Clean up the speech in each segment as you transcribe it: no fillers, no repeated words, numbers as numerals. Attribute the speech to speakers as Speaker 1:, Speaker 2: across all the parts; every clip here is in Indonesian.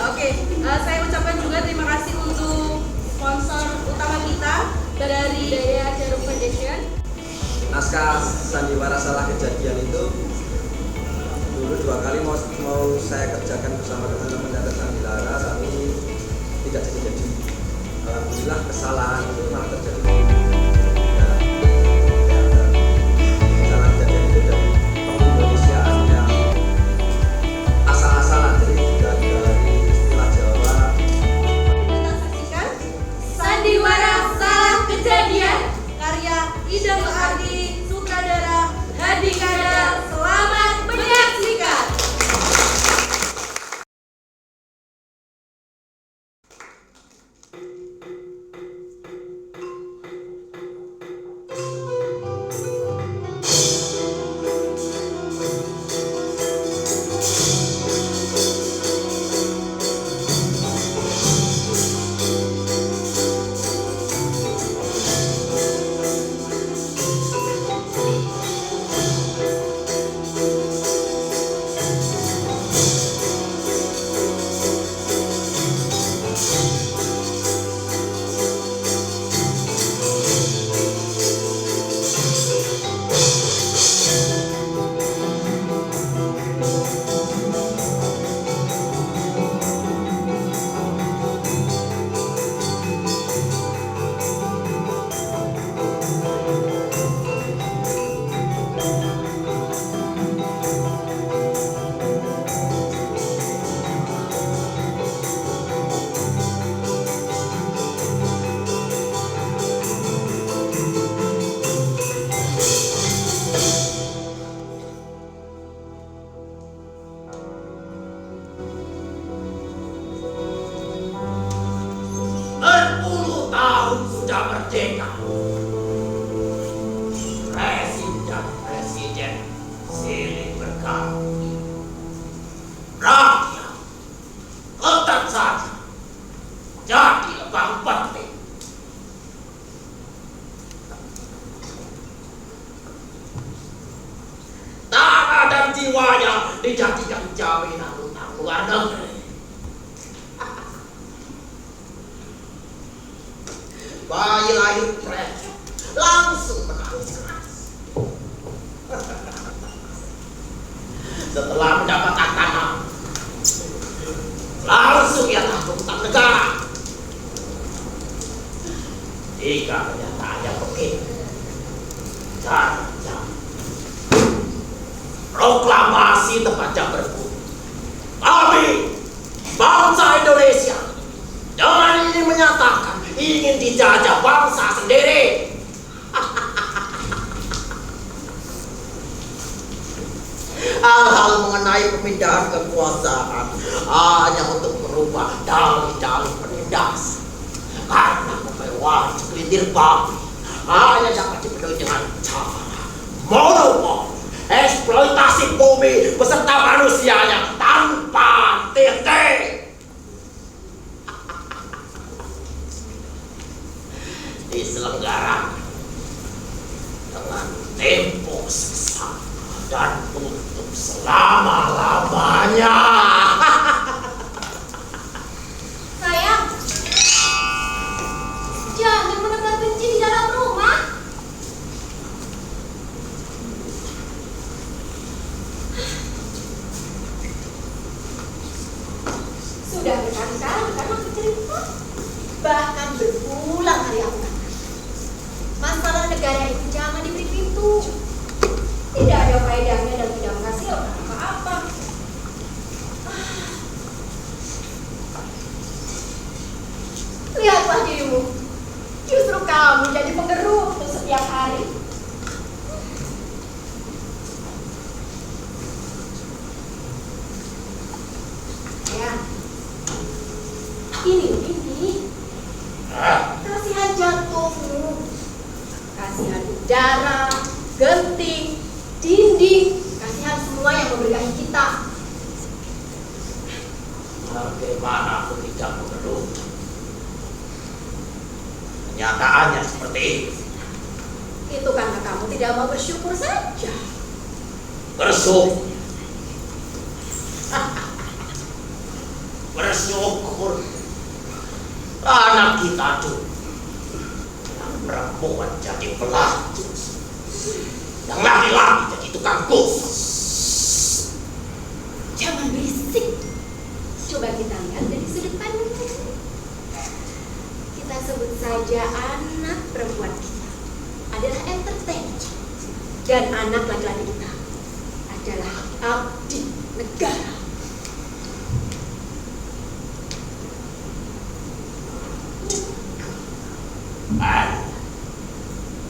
Speaker 1: Oke, saya ucapkan juga terima kasih untuk sponsor utama kita dari Daya Jarum Foundation.
Speaker 2: Naskah Sandiwara Salah Kejadian itu dulu 2 kali mau saya kerjakan bersama teman-teman dari Sandiwara, tapi tidak jadi. Alhamdulillah kesalahan itu malah terjadi. Kesalahan kejadian itu dari pengindonesiaan yang asal-asalan, jadi dari istilah Jawa.
Speaker 1: Kita saksikan Sandiwara Salah Kejadian karya Ida Ardi, sutradara Hadi Kada. Selamat menyaksikan.
Speaker 3: Merdeka. Presiden silih berganti. Rakyat tetap saja jadi lebih penting. Tanah dan jiwanya dijadikan jaminan utang luar negeri. Bayi lahir mereka langsung menangis keras. Setelah mendapatkan tanah, langsung ia tanggung utang negara. Jika kenyataannya begitu, jangan proklamasi tepat jam berbunyi. Kami, bangsa Indonesia, dengan ini menyatakan ingin dijajah bangsa sendiri. Hal-hal mengenai pemindahan kekuasaan hanya untuk merubah dalih-dalih penindasan. Karena kemewahan segelintir babi hanya dapat dipenuhi dengan cara monopoli, eksploitasi bumi beserta manusianya tanpa titik. Diselenggarakan dengan tempo seksama dan untuk selama-lamanya.
Speaker 1: Sayang, jangan menebar benci di dalam rumah. Sudah berkali-kali kan aku cerita, bahkan berulang hari aku katakan, masalah negara itu jangan diberi pintu. Tidak ada faedahnya dan tidak menghasilkan apa-apa. Lihatlah dirimu, justru kamu jadi penggerutu setiap hari. Ya, ini kasihan jantungmu, kasihan udara, genting, dinding, kasihan semua yang memberkahi kita.
Speaker 3: Bagaimana aku tidak mengeluh? Kenyataannya seperti itu.
Speaker 1: Itu karena kamu tidak mau bersyukur saja.
Speaker 3: Bersyukur. Bersyukur kita dulu. Yang perempuan jadi pelacur, yang laki-laki jadi tukang gosok.
Speaker 1: Jangan berisik. Coba kita lihat dari sudut pandang lain. Kita sebut saja anak perempuan kita adalah entertainer dan anak laki-laki kita adalah abdi negara.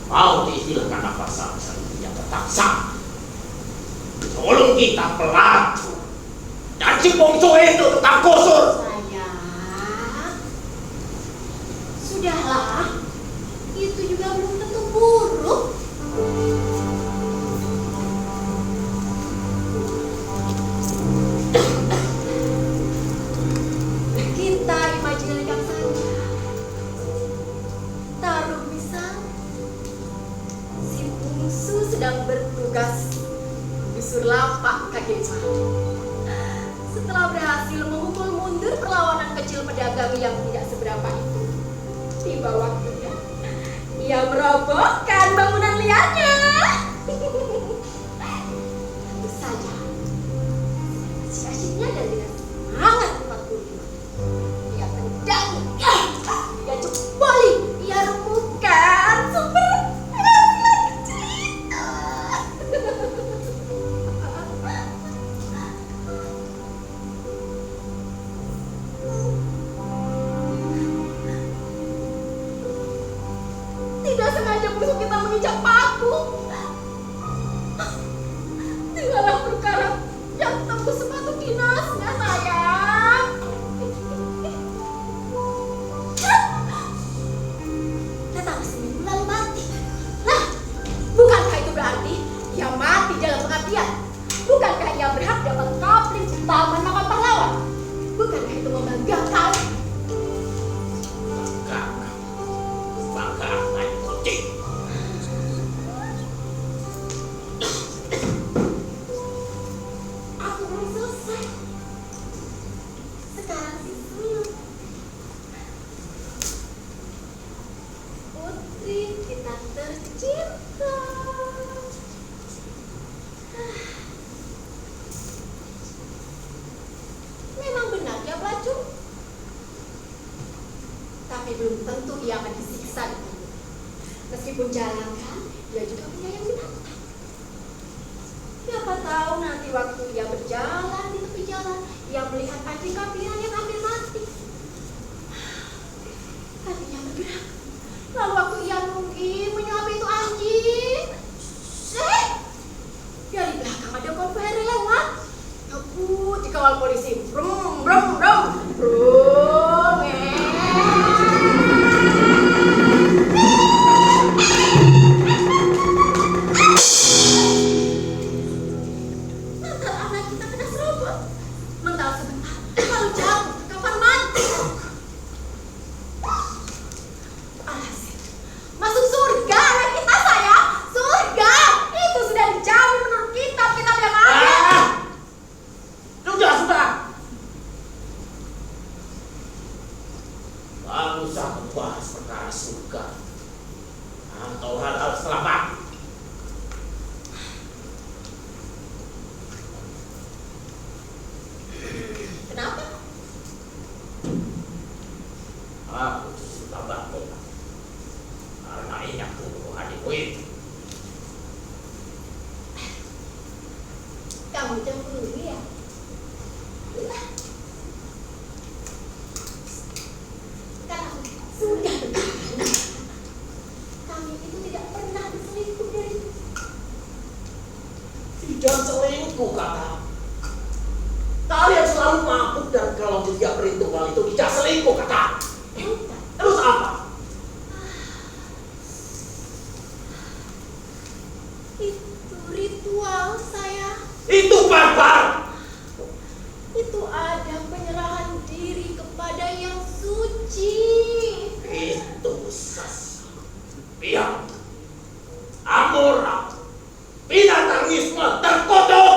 Speaker 3: Mau dihilangkan apa saja yang tetap sama. Tolong kita pelacur dan si bongso itu tetap gosur.
Speaker 1: Sayang, sudahlah. Itu juga belum tentu buruk. Kita imajinasikan saja. Taruh misal si bungsu sedang bertugas menggusur lapak kaki lima. Setelah berhasil memukul mundur perlawanan kecil pedagang yang tidak seberapa itu, tiba waktunya ia merobohkan bangunan liarnya. Tentu saja si asyiknya dan dengan semangat 45 ia tendangi, ia jeboli, ia remukkan sumber penghasilan kecil itu. Tidak sengaja musuh kita menginjak paku. Tinggallah perkara yang tembus sepatu dinasnya, sayang. Tetapi seminggu lalu mati. Nah, bukankah itu berarti ia mati dalam pengabdian? Bukankah ia berhak dapat kapling utama nama pahlawan? Bukankah itu membanggakan?
Speaker 3: Banggakan kucing.
Speaker 1: Aku belum selesai. Sekarang si Suluk. Putri kita tercinta. Memang benar dia pelacur. Tapi belum tentu ia akan disiksa di dunia. Meskipun jalanan, dia juga penyayang binatang. Siapa tahu nanti waktu ia berjalan di tepi jalan, ia melihat anjing kapiran yang hampir mati. Hatinya bergerak. Lalu waktu ia nunggi menyuapi itu anjing, dari belakang ada konvoy lewat. Ngebut dikawal polisi. Brum, brum, brum, brum, mental anak kita kena serobot. Mental sebentar, lalu jatuh ke kamar mandi. Alhasil, masuk surga anak kita, sayang. Surga itu sudah dijamin menurut kitab-kitab yang ada.
Speaker 3: Sudah. Kamu usah membahas perkara surga atau hal-hal selamat.
Speaker 1: Kenapa?
Speaker 3: Aku justru tambah bodoh karena ingat tubuh adikku itu.
Speaker 1: Kamu cemburu ya? Kan aku sudah berkata, kami itu tidak pernah berselingkuh dari
Speaker 3: Tidak selingkuh, kata. Kalian selalu mabuk dan kalau tidak perhitungan itu tidak selingkuh, kata.
Speaker 1: bukan.
Speaker 3: Terus apa?
Speaker 1: Itu ritual saya.
Speaker 3: Itu barbar.
Speaker 1: Itu ada penyerahan diri kepada yang suci.
Speaker 3: Itu sesat, biang, amoral, binatangis terkutuk.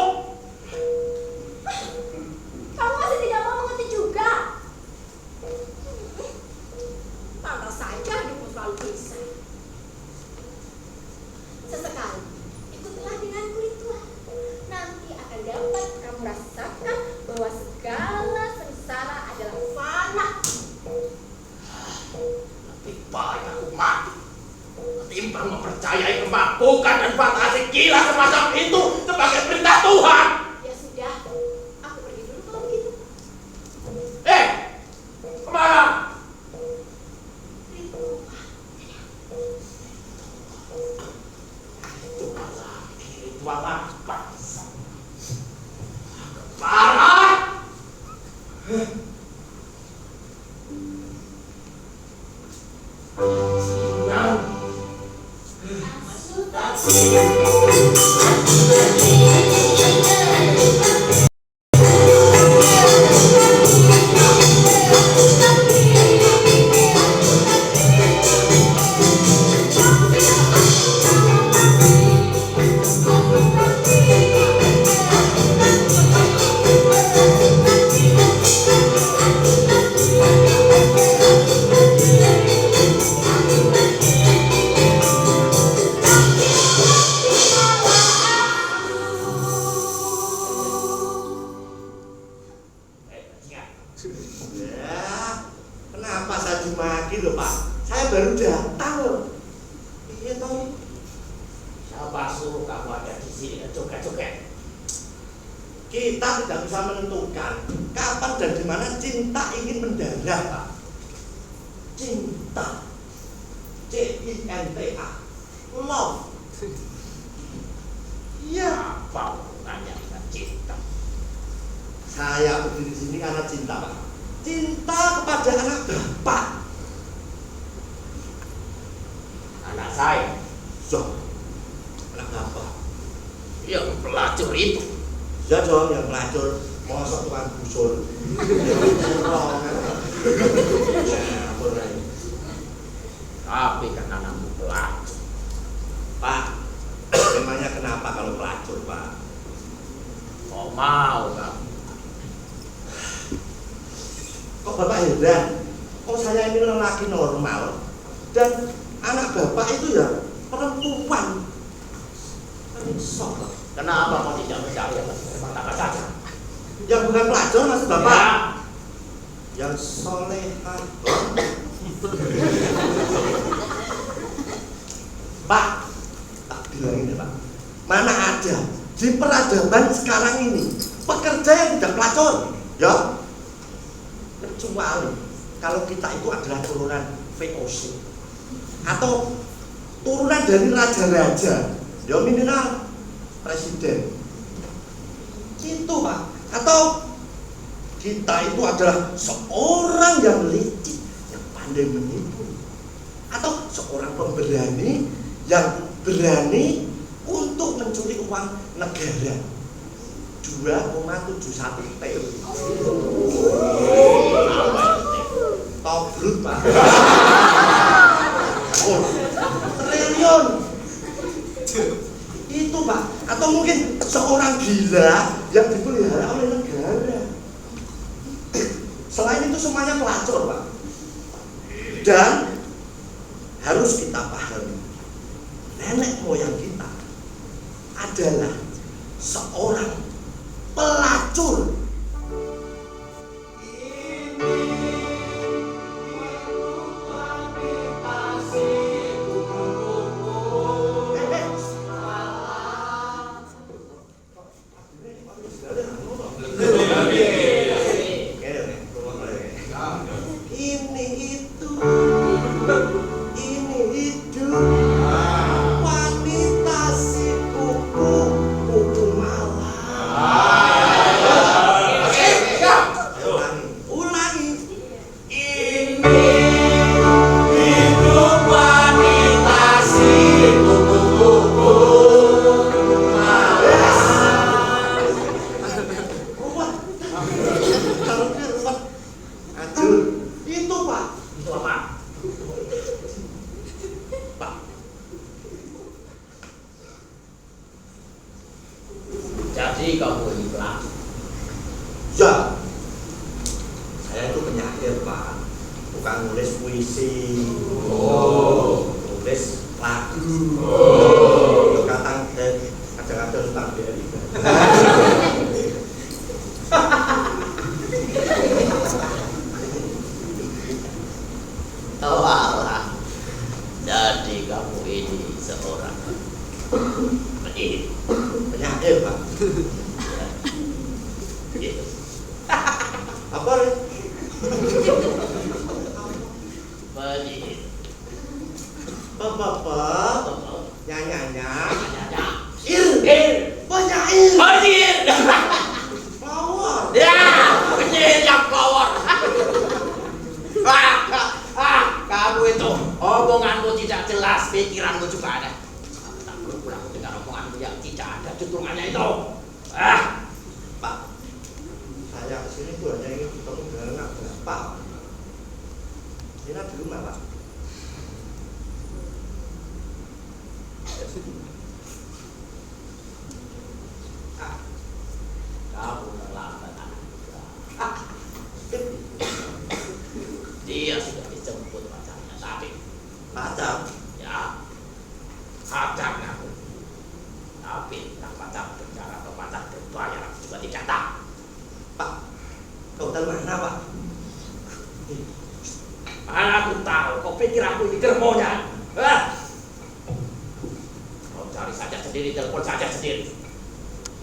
Speaker 1: Kamu masih tidak mau mengerti juga. Sesekali ikutlah dengan kulit tua. Nanti akan dapat kamu rasakan bahwa segala sengsara adalah fana.
Speaker 3: Lebih baik aku mati ketimbang mempercayai kemampuan dan fantasi gila semacam itu sebagai perintah Tuhan.
Speaker 1: Ya sudah, aku pergi dulu kalau begitu.
Speaker 3: Kemana? Ritual bangsa. Parah.
Speaker 4: Ya, kenapa saya dimaki loh Pak? Saya baru datang loh. Iya toh.
Speaker 3: Siapa suruh kamu ada di sini joget-joget?
Speaker 4: Kita tidak bisa menentukan kapan dan di mana cinta ingin mendarat Pak. Cinta, CINTA, love. Iya.
Speaker 3: Apa hubungannya dengan cinta?
Speaker 4: Saya berdiri di sini karena cinta Pak. Cinta kepada anak Bapak.
Speaker 3: Anak saya
Speaker 4: So, anak Bapak.
Speaker 3: yang pelacur itu.
Speaker 4: Ya dong yang pelacur mosok tukang busur.
Speaker 3: Tapi kan anakmu pelacur.
Speaker 4: Pak, memangnya kenapa kalau pelacur Pak?
Speaker 3: Kau mau kamu?
Speaker 4: Kok Bapak heran? Kok saya ini lelaki normal dan anak Bapak itu ya perempuan. Kan sok Pak.
Speaker 3: Kenapa kau tidak percaya mata saja?
Speaker 4: Yang bukan pelacur maksud Bapak?
Speaker 3: Ya.
Speaker 4: Yang solehah. Pak, tak bilang ini Pak. Mana ada di peradaban sekarang ini pekerja yang tidak pelacur, ya? Kecuali kalau kita itu adalah turunan VOC atau turunan dari raja-raja, ya minimal presiden. Gitu Pak. Atau kita itu adalah seorang yang licik, yang pandai menipu, atau seorang pemberani yang berani untuk mencuri uang negara 2,71 T. Tobrut Pak. Oh, triliun. Itu Pak. Atau mungkin seorang gila yang dipelihara oleh negara. Selain itu semuanya pelacur Pak. Dan harus kita pahami, nenek moyang kita adalah seorang pelacur.
Speaker 3: Jadi kamu ini pelacur.
Speaker 4: Ya, saya itu penyair Pak, bukan nulis puisi, nulis lagu. Penyair, Pak.
Speaker 3: Gitu.
Speaker 4: Apa nih?
Speaker 3: Penyidik.
Speaker 4: Bapak, nyanyi-nyanyi. Penyair.
Speaker 3: Penyidik.
Speaker 4: Flower.
Speaker 3: Ya, penyidik yang power. Kamu itu omonganmu tidak jelas, pikiranmu juga ada. Tak pulang dengan omonganmu yang tidak ada tutulannya itu.
Speaker 4: Pak, saya kesini tuh hanya ingin ketemu dengan anak Bapak. Ini di rumah, Pak.
Speaker 3: Kamu terlambat anak muda. Dia sudah dijemput pacarnya tadi.
Speaker 4: Pacar.
Speaker 3: Ya, pacar aku. Tapi tentang pacar berbicara atau pacar berbayar aku juga tidak tahu.
Speaker 4: Pak, kau tahu mana, Pak?
Speaker 3: Aku tahu, kau pikir aku ini germonya. Kau cari saja sendiri, telepon saja sendiri.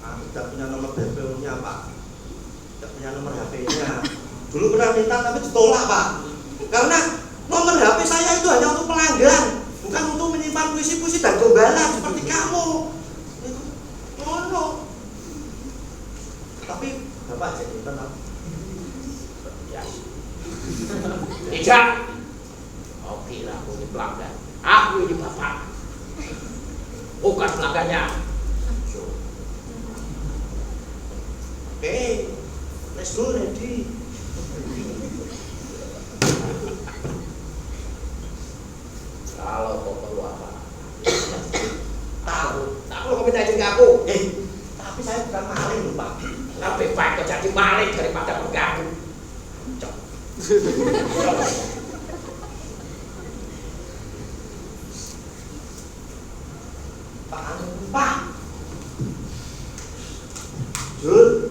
Speaker 4: Aku tidak punya nomor BPO-nya, Pak. Tidak punya nomor HP-nya. Dulu pernah minta tapi ditolak, Pak. Karena nomor HP saya itu hanya untuk pelanggan, bukan untuk menyimpan puisi-puisi dan gombalan seperti kamu. Itu ngono. Tapi Bapak jadi tenang.
Speaker 3: Ya. Tidak. Kau kira aku ini pelanggan? Aku ini bapak. Bukan pelanggannya.
Speaker 4: Oke, let's go, ready.
Speaker 3: Kalau kau perlu apa?
Speaker 4: Tahu.
Speaker 3: Tak perlu kau minta izin ke aku.
Speaker 4: Tapi saya bukan maling loh, Pak.
Speaker 3: Lebih baik kau jadi maling daripada mengganggu. Cok.
Speaker 4: Pak. Jul.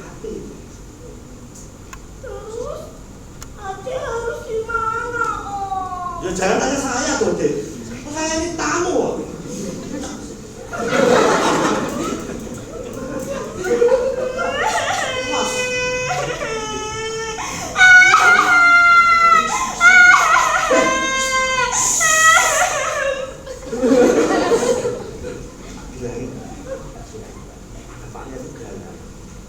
Speaker 4: Hati.
Speaker 1: Terus, Ade harus gimana, Om?
Speaker 4: Ya jangan tanya saya dong, Dek. Saya ini tamu. Mas. Bilangin. Bapaknya itu galak.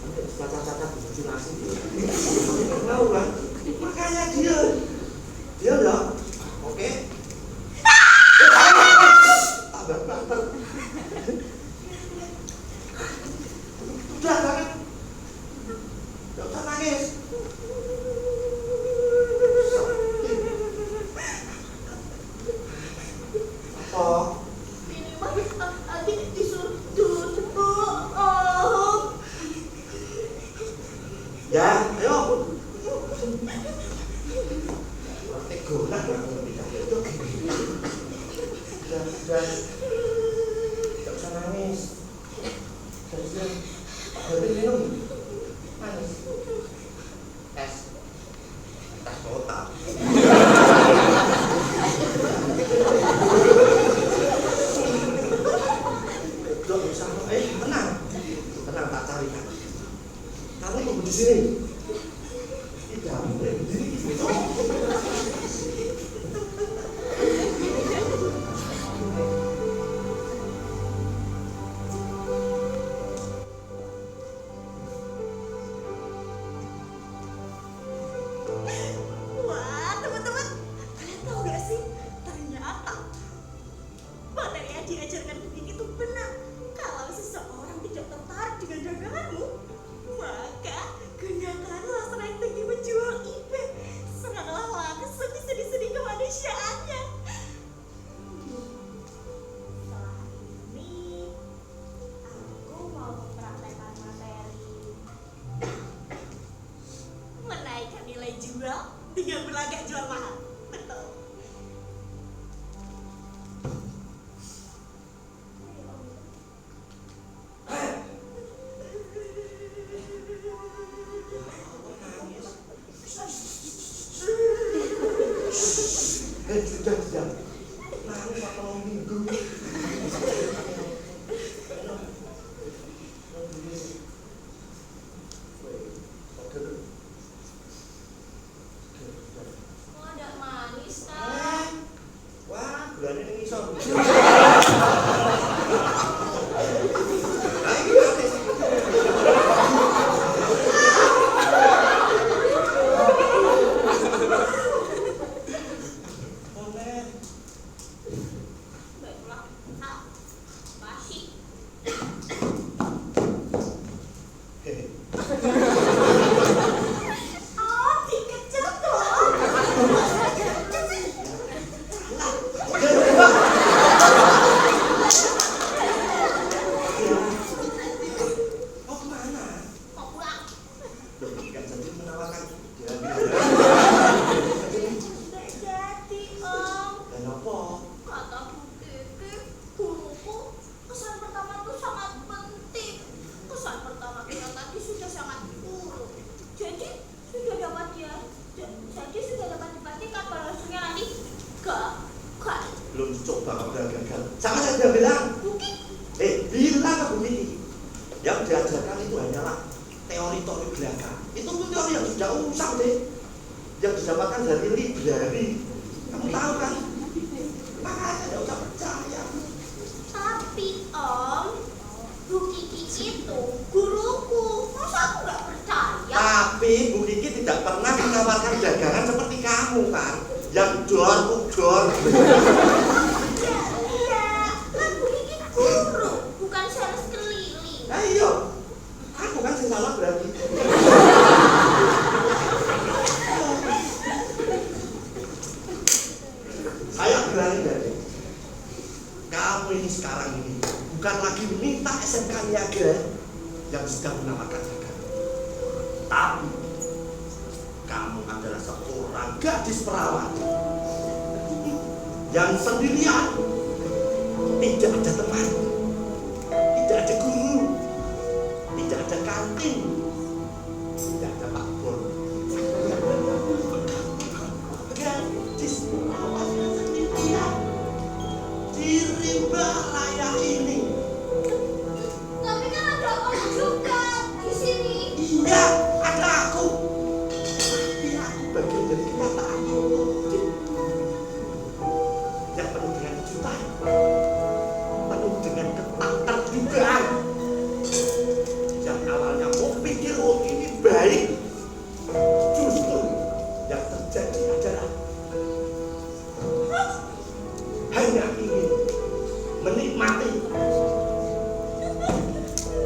Speaker 4: Nanti cacat-cacat halusinasi dia. Tahu kan? Makanya dia loh. Oke. Tambah banter. Udah banget. Gak usah nangis. Apa?
Speaker 1: Ini mah Ade disuruh duduk, Om.
Speaker 4: Ya, ayo. Ego lah itu. Udah. Gak usah nangis. Sudah. Habis minum. Manis. Es kotak. Udah usah. Tenang. Tenang, tak carikan. Kamu tunggu di sini. Tidak boleh berdiri di situ.
Speaker 1: Wah, teman-teman, kalian tahu gak sih? Ternyata materi yang diajarkan Bukik itu benar. Kalau seseorang tidak tertarik dengan daganganmu, maka gunakanlah strategi menjual eBay. Seranglah langsung sedih-sedih kemanusiaannya. Setelah ini, aku mau mempraktekkan materi menaikkan nilai jual dengan berlagak jual mahal. Betul.
Speaker 4: Sudah. Nangis apa mau minggu?
Speaker 1: Kok ada manis, Kak?
Speaker 4: Wah, gulanya ini ngisor. Nah, ini manis. Boleh.
Speaker 1: Baiklah, Kak. Basi.
Speaker 4: Hehe.
Speaker 1: Oh, dikejar dong.
Speaker 4: Mau kemana?
Speaker 1: Mau pulang.
Speaker 4: Loh, kan jadi menawarkan dia.
Speaker 1: Tidak jadi, Om.
Speaker 4: Dan apa?
Speaker 1: Kata Bu Kiki, guruku, kesan pertama itu sangat penting. Kesan pertama kita tadi sudah sangat buruk. Jadi sudah dapat dipastikan kalau hasilnya nanti gagal.
Speaker 4: Belum coba kamu gagal. Sama saja bilang.
Speaker 1: Bu Kiki,
Speaker 4: Bilang ke Bu Kiki. Yang diajarkan itu hanyalah teori-teori belaka. Itu pun teori yang sudah usang deh. Yang didapatkan dari library. Kamu tahu kan? Makanya tidak usah percaya.
Speaker 1: tapi Om, Bu Kiki itu guruku. Masa aku nggak percaya?
Speaker 4: Tapi Bu Kiki tidak pernah menawarkan dagangan seperti kamu kan? Yang dor.
Speaker 1: Iya, kan Bu Kiki guru, bukan sales keliling.
Speaker 4: Nah iya, aku kan sing salah berarti. Saya bilangin dari kamu ini sekarang ini bukan lagi minta SMK Niaga yang sedang menawarkan dagangan, tapi kamu adalah seorang gadis perawan yang sendirian, tidak ada teman, tidak ada guru, tidak ada kantin, tidak ada Pak Bor. Gadis awalnya sendirian di rimba raya ini.
Speaker 1: Tapi kan ada om juga di sini.
Speaker 4: Iya, ada aku. Tapi aku bagian dari kenyataan yang penuh dengan kejutan, penuh dengan keterdugaan. Yang awalnya mau pikir ini baik, justru yang terjadi adalah hanya ingin menikmati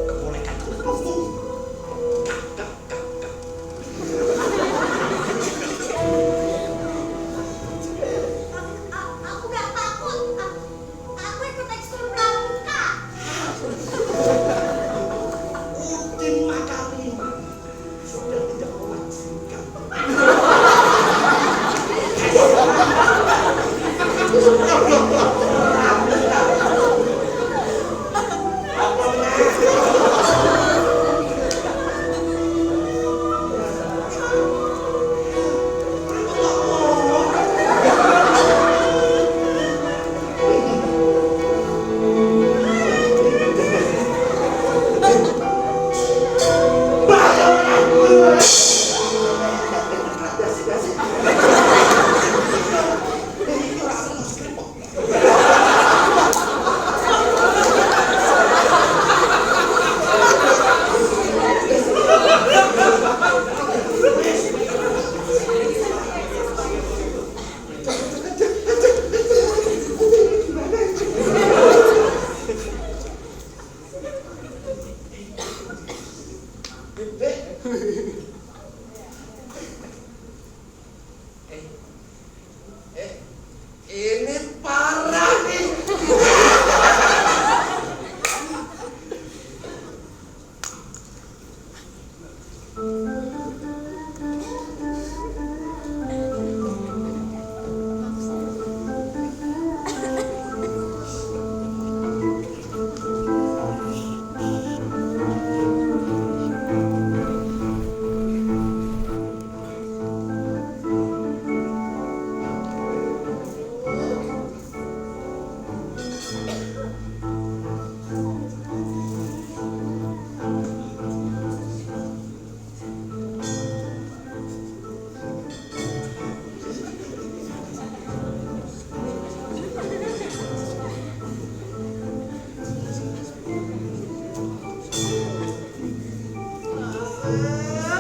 Speaker 4: kemolekan tubuhmu.
Speaker 1: Aku gak takut. Aku ikut ekskul pramuka.
Speaker 4: Udin Makarima sudah tidak mewajibkan. Ini parah nih.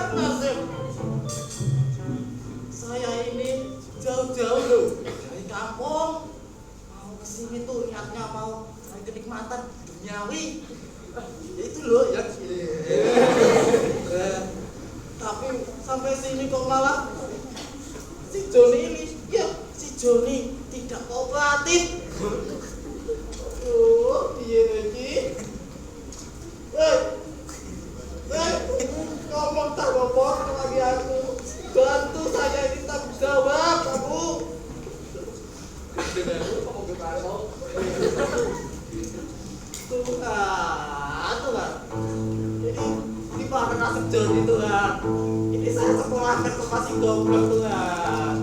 Speaker 4: Nasib. Saya ini jauh-jauh loh dari kampung, mau kesini tuh niatnya mau cari kenikmatan duniawi. Ya itu loh ya. Tapi sampai sini kok malah si Joni ini, ya si Joni tidak kooperatif. Aduh, dia lagi. Ngomong tak ngomong lagi aku. Bantu saya ini tanggung jawab kamu. Tuhan. Ini para nasib Joni Tuhan. Ini saya sekolahkan ke masih goblok Tuhan.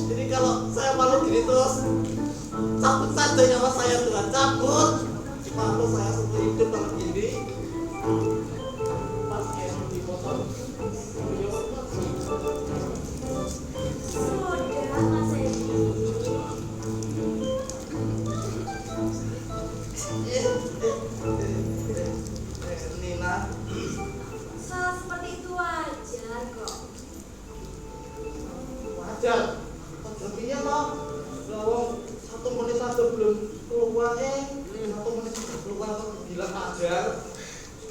Speaker 4: Jadi kalau saya malu gini terus, cabut saja nyawa saya Tuhan, cabut. Malu saya seumur hidup kalau gini. Pas kayak di motor.
Speaker 1: Sudah Mas Edi.
Speaker 4: Nina,
Speaker 1: Salah seperti itu wajar kok.
Speaker 4: wajar. Lebihnya loh, lawang 1 menit aja belum keluar 1 menit keluar kok bilang wajar.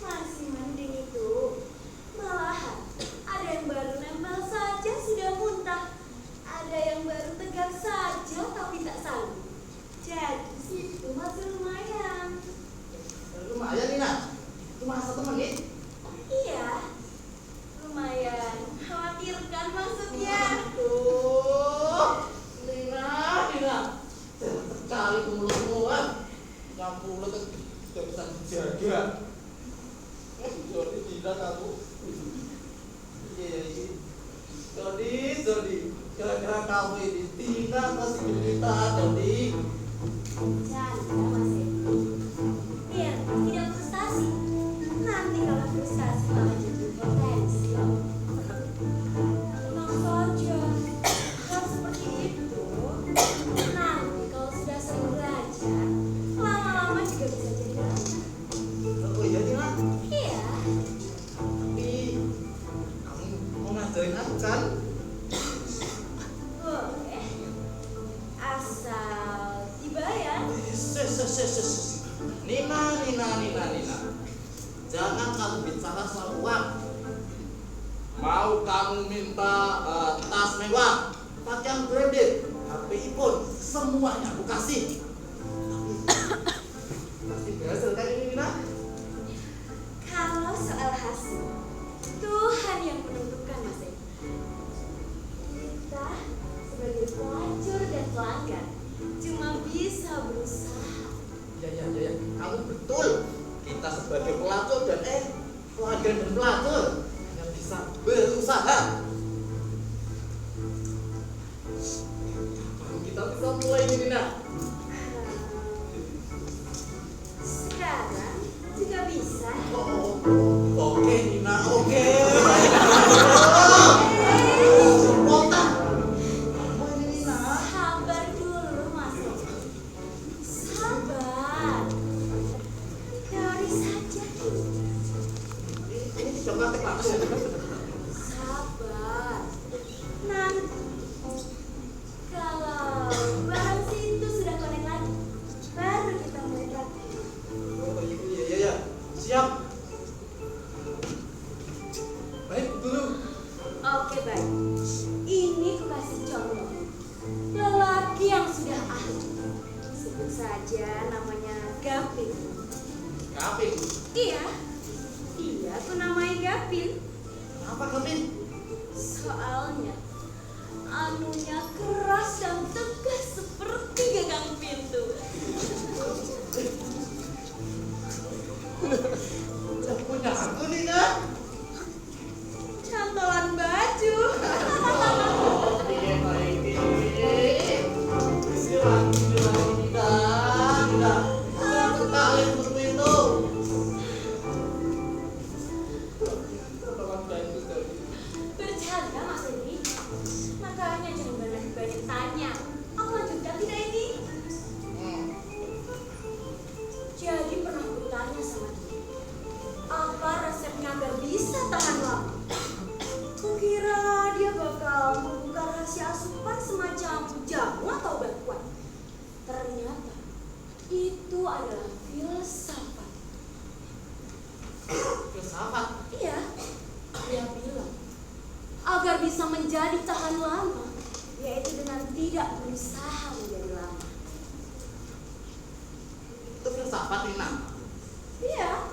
Speaker 1: Masih mending itu. Malahan ada yang baru nempel saja sudah muntah. Ada yang baru tegak saja tapi tak sanggup. Jadi situ masih lumayan.
Speaker 4: Lumayan Nina, cuma 1 menit.
Speaker 1: Iya, lumayan. Khawatirkan maksudnya.
Speaker 4: Aduh, Nina,
Speaker 3: itu mulut-mulut nyampul itu tidak bisa dijaga. Jadi tidak kamu. Jadi gara-gara kamu ini tidak masih cerita jadi.
Speaker 1: Canda Mas Edi. Biar tidak frustasi. Nanti kalau frustasi malah jadi potensi. Tenang saja. Hal seperti itu nanti kalau sudah sering belajar, lama-lama juga bisa jadi lancar.
Speaker 3: Oh iya Nina.
Speaker 1: Iya.
Speaker 3: Tapi kamu mau ngajarin aku kan?
Speaker 1: Boleh. Asal dibayar.
Speaker 3: Nina. Jangan kamu bicara soal uang. Mau kamu minta tas mewah, pakaian branded, HP iPhone, semuanya aku kasih. Tapi pasti berhasil kan ini Nina?
Speaker 1: Kalau soal hasil, Tuhan yang menentukan Mas Edi. Kita sebagai pelacur dan pelanggan cuma bisa berusaha.
Speaker 3: Ya, kamu betul. Kita sebagai pelacur dan pelanggan dan pelacur hanya bisa berusaha. Kapan kita bisa mulai ini Nina?
Speaker 1: Sekarang juga bisa.
Speaker 3: Oke Nina, oke. Otak. Apa ini Nina?
Speaker 1: Sabar dulu Mas Edi. Sabar. Teori saja.
Speaker 3: Ini tidak praktek langsung.
Speaker 1: Sabar. Nanti kalau barang situ sudah connect lagi, baru kita mulai praktik.
Speaker 3: Oh iya. Siap. Baik dulu.
Speaker 1: Oke baik. Ini ku kasih contoh. Lelaki yang sudah ahli. Sebut saja namanya Gavin.
Speaker 3: Gavin.
Speaker 1: Iya. Dia tuh namanya Gavin.
Speaker 3: Apa Gavin?
Speaker 1: Soalnya anunya keras dan tegas seperti gagang pintu.
Speaker 3: Punya aku Nina.
Speaker 1: Cantolan baju. Bercanda Mas Edi. Makanya jangan banyak tanya. Aku lanjutkan tidak ini? Jadi pernah bertanya sama dia, apa resepnya agar bisa tahan lama? Kukira dia bakal membuka rahasia asupan semacam jamu atau obat kuat. Ternyata itu adalah filsafat.
Speaker 3: Filsafat.
Speaker 1: Iya, dia bilang agar bisa menjadi tahan lama, yaitu dengan tidak berusaha menjadi lama.
Speaker 3: Itu filsafat Nina.
Speaker 1: Iya,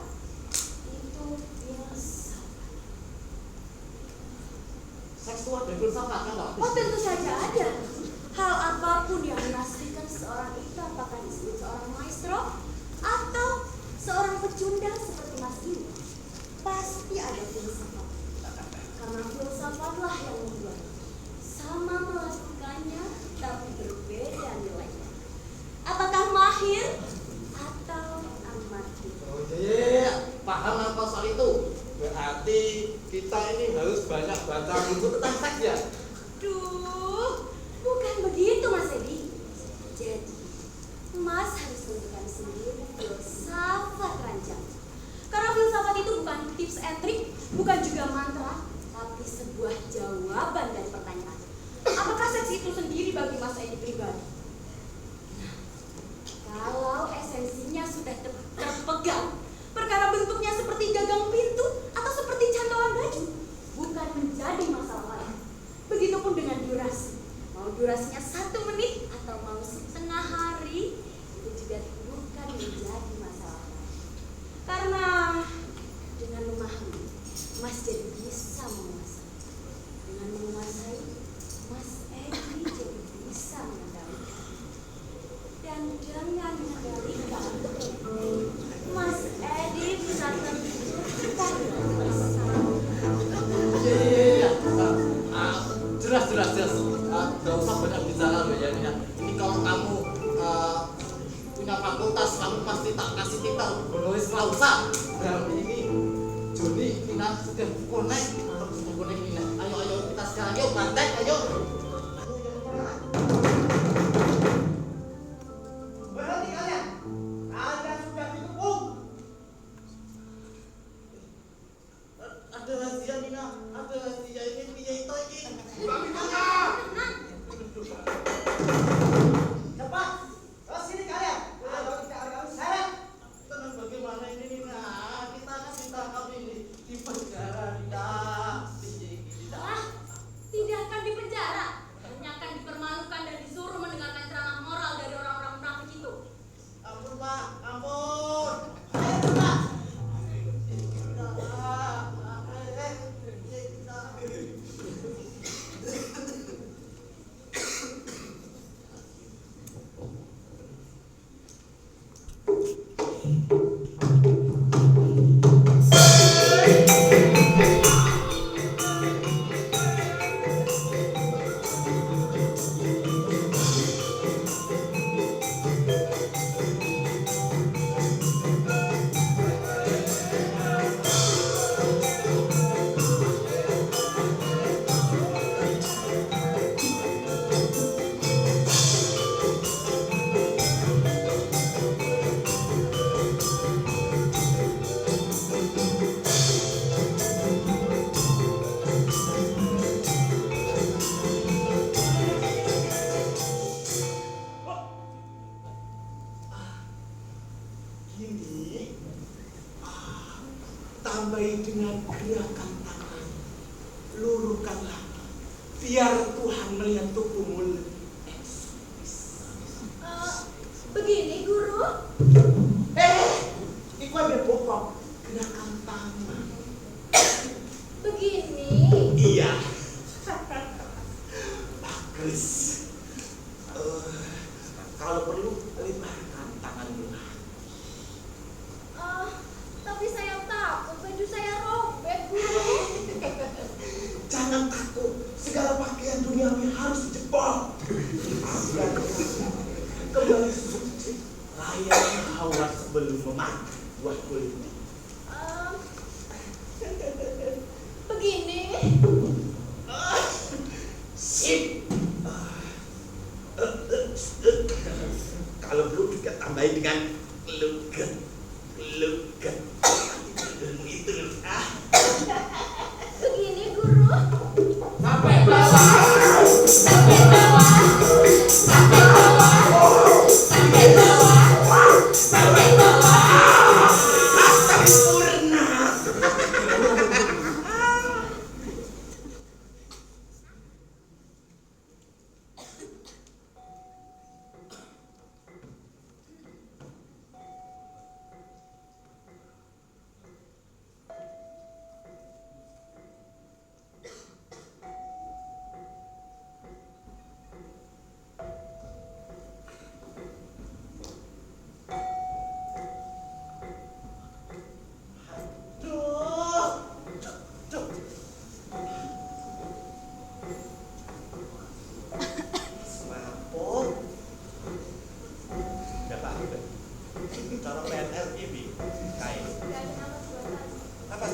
Speaker 1: itu filsafat.
Speaker 3: Seksual dan filsafat kan nggak?
Speaker 1: Oh tentu saja ada. Hal apapun yang menasihkan seorang itu, apakah disebut seorang maestro atau seorang pecundang seperti Mas ini, pasti ada filsafat. Karena filsafatlah yang membuat sama melakukannya tapi berbeda nilainya. Apakah mahir atau amatir?
Speaker 3: Oh iya. Paham apa soal itu? Berarti kita ini harus banyak baca buku tentang seks ya?
Speaker 1: Duh, bukan begitu Mas Edi. Jadi, Mas harus tentukan sendiri filsafat rancang. Karena filsafat itu bukan tips and trick, bukan juga mantra, tapi sebuah jawaban dari pertanyaan. Apakah seks itu sendiri bagi Mas Edi pribadi? Nah, kalau esensinya sudah terpegang, perkara bentuknya seperti gagang pintu atau seperti cantolan baju, bukan menjadi masalah lagi. dengan mengendalikan Mas Edi bisa tentukan
Speaker 3: Iya. Jelas. Gak usah banyak bicara loh ya Nina. Ini kalau kamu punya fakultas, kamu pasti tak kasih kita bonois lausa. Nah ini Joni, Nina sudah connect Nina. Ayo kita sekarang yuk bantek ayo.
Speaker 5: Berhenti kalian. Anda sudah dikepung.
Speaker 3: Ada rahasia Nina, ada rahasia ini piye itu ini.
Speaker 5: Cepat. Ke sini kalian. Kalau tidak akan seret.
Speaker 3: Tenang bagaimana ini Nina? Kita kan ditangkap ini di penjara Nina.
Speaker 1: Ah, tidak akan dipenjara, hanya akan dipermalukan dan disuruh mendengarkan ceramah moral dari orang-orang munafik itu.
Speaker 3: Ampun Pak, ampun.
Speaker 5: Ayo cepat.
Speaker 6: Gini, tambahi dengan gerakan tangan, luruskan lagi, biar Tuhan melihat tubuhmu eksotis.
Speaker 1: Begini, Guru.
Speaker 6: Iku ada bokok, gerakan tangan.
Speaker 1: Begini.
Speaker 6: Iya. Bagus. Kalau perlu lebarkan tanganmu.
Speaker 1: Tapi saya takut baju saya robek, Guru.
Speaker 6: Jangan takut, segala pakaian duniawi harus dijebol. Kembali suci, layaknya hawa sebelum memakan buah kulit.
Speaker 1: Begini.
Speaker 6: Sip. Kalau perlu juga tambahin dengan lugan. Itu.
Speaker 1: Begini, Guru.
Speaker 3: Sampai bawah.
Speaker 6: Sempurna.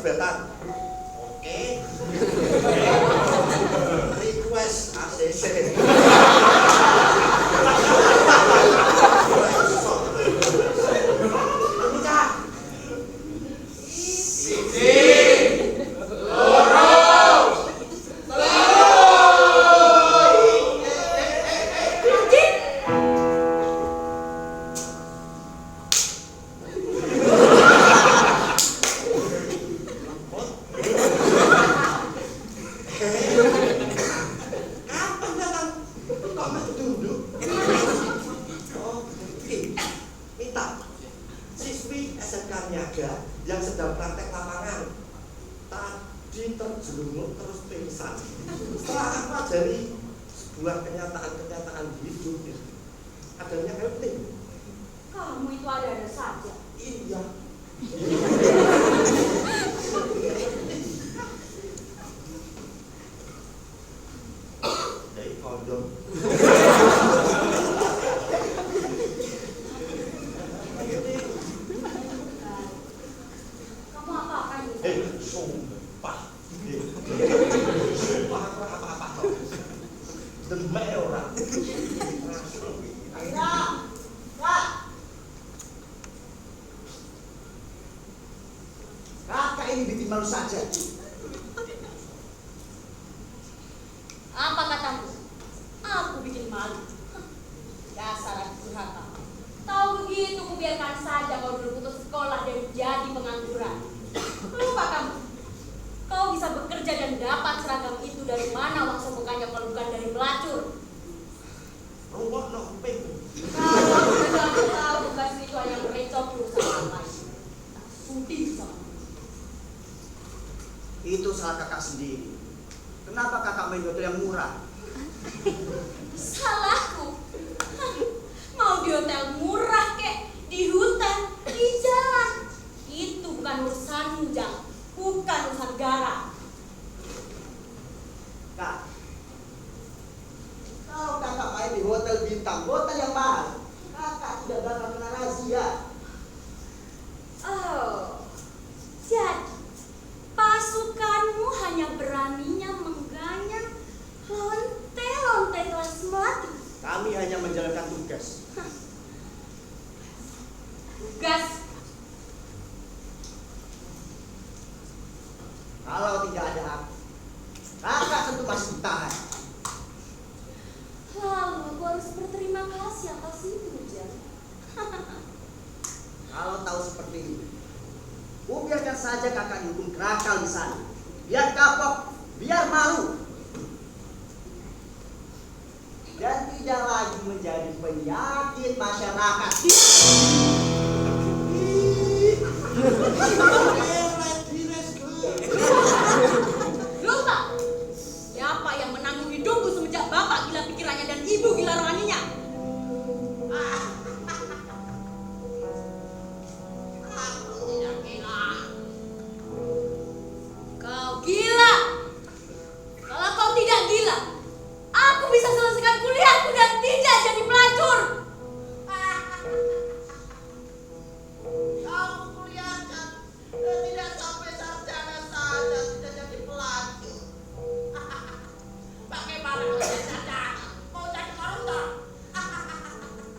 Speaker 6: Sebentar. Oke. Request ACC. Yang sedang praktek lapangan tadi terjerumus terus pingsan. Setelah aku ajari sebuah kenyataan hidup, adanya penting
Speaker 5: ini bikin malu saja.
Speaker 1: Apa katamu? Aku bikin malu. Dasar anak durhaka. Tahu begitu, kubiarkan saja kau dulu putus sekolah dan jadi pengangguran. Lupa kamu. Kau bisa bekerja dan dapat seragam itu dari mana uang semuanya kalau bukan dari pelacur?
Speaker 4: Rumput no kuping.
Speaker 1: Kalau sudah tahu tugas itu hanya merecok urusan orang lain. Tak sudi sama.
Speaker 5: Itu salah kakak sendiri. Kenapa kakak main hotel yang murah?
Speaker 1: Salahku. Mau di hotel murah kek, di hutan, di jalan. Itu bukan urusanmu, Jang. Bukan urusan negara.
Speaker 5: Kak, kalau kakak main di hotel bintang, hotel yang mahal, kakak tidak bakal kena razia.
Speaker 1: Oh, jadi pasukanmu hanya beraninya mengganyang lonte-lonte kelas melati.
Speaker 5: Kami hanya menjalankan tugas.
Speaker 1: Tugas.
Speaker 5: Kalau tidak ada aku, kakak tentu masih ditahan.
Speaker 1: Lalu aku harus berterima kasih atas itu, Jang.
Speaker 5: Kalau tahu seperti itu, biarkan saja kakak dihukum kerakal di sana. Biar kapok, biar malu. Dan tidak lagi menjadi penyakit masyarakat.
Speaker 1: Lupa. Siapa yang menanggung hidupku semenjak bapak gila pikirannya dan ibu gila rohaninya? Aku tidak gila. Kau gila. Kalau kau tidak gila, aku bisa selesaikan kuliahku dan tidak jadi pelacur.
Speaker 3: Kamu kuliahkan dan tidak sampai sarjana saja sudah jadi pelacur. Bagaimana kalau jadi sarjana? Mau jadi koruptor?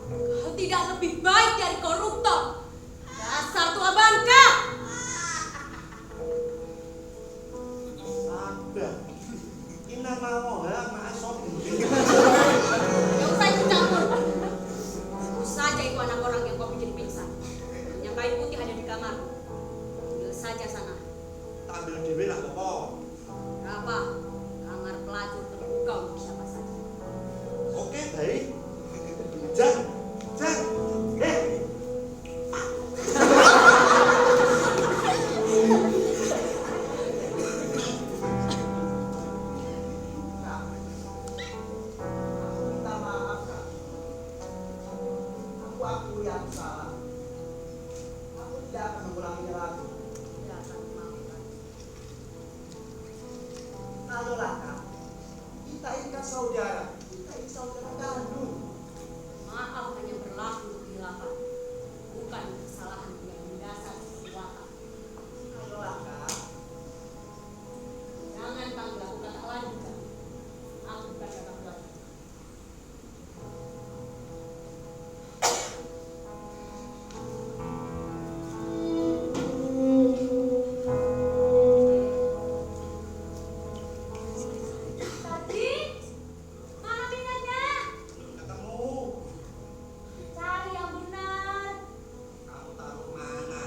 Speaker 1: Kau tidak lebih baik dari koruptor. Dasar tua bangka.
Speaker 4: Sabar. Ina mau maasot.
Speaker 1: Gak usah ikut campur. Sebut saja itu anak orang yang kau bikin pingsan. Yang kain putih ada di kamar. Ambil saja sana.
Speaker 4: Tampil dhewe lah pokok.
Speaker 1: Berapa? Kamar pelacur terbuka untuk siapa saja.
Speaker 4: Oke, baik. Jang.
Speaker 5: Kak, aku minta maaf, Kak. Aku akui aku salah. Aku tidak akan mengulanginya lagi.
Speaker 1: Tidak akan memaafkan.
Speaker 5: Ayolah, Kak. Kita ini kan saudara. Kita ini saudara kandung.
Speaker 1: Maaf hanya berlaku untuk khilafah, bukan kesalahan yang mendasar kekuatan.
Speaker 5: Ayolah, Kak.
Speaker 1: Jangan panggil aku kata lagi, Kak. Aku bukan kakak lagi. Tadi, mana pinggannya?
Speaker 4: Ketemu.
Speaker 1: Cari yang benar.
Speaker 4: Kamu taruh mana?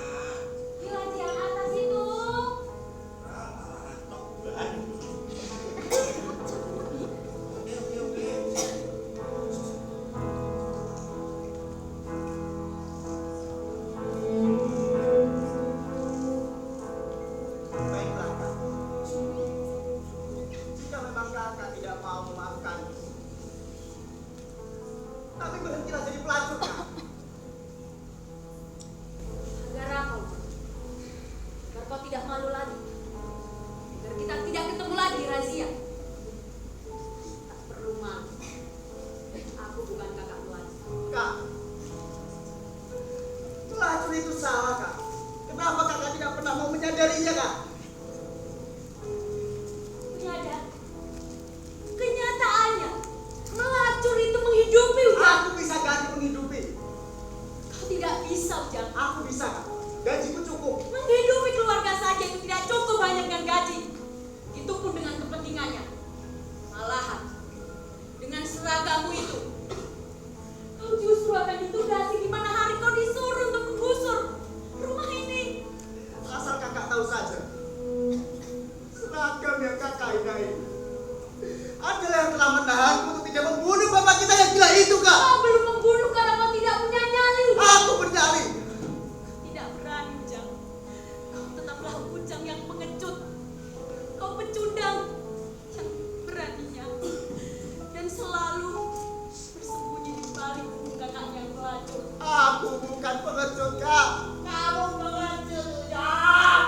Speaker 1: Di laci yang atas itu.
Speaker 4: Malah tok ban. Oke.
Speaker 5: Baiklah, Kak. Jika memang kakak tidak mau memaafkan, tapi berhentilah jadi pelacur, Kak.
Speaker 1: Agar apa? Agar kau tidak malu lagi. Agar kita tidak ketemu lagi di razia. Tak perlu malu. Aku bukan kakak lagi.
Speaker 5: Kak, pelacur itu salah, Kak. Kenapa kakak tidak pernah mau menyadarinya, Kak?
Speaker 1: Menyadar. Kenyataannya, melacur itu menghidupi, Ujang.
Speaker 5: Aku bisa ganti menghidupi.
Speaker 1: Kau tidak bisa, Ujang.
Speaker 5: Aku bisa, Kak. Gajiku cukup.
Speaker 1: Menghidupi keluarga saja itu tidak itu pun dengan kepentingannya. Malahan, dengan seragamu itu, kau justru akan ditugasi di mana hari kau disuruh untuk menggusur rumah ini.
Speaker 5: Asal kakak tahu saja, seragam yang kakak ini adalah yang telah menahanku untuk tidak membunuh bapak kita yang gila itu, Kak.
Speaker 1: Kau belum membunuh karena kau tidak punya nyali.
Speaker 5: Aku bernyali.
Speaker 1: Tidak berani, Ujang. Kau tetaplah Ujang yang pengecut. Kau pecundang yang beraninya dan selalu bersembunyi di balik punggung kakaknya yang pelacur.
Speaker 5: Aku bukan pengecut, Kak. Kamu pengecut, Ujang.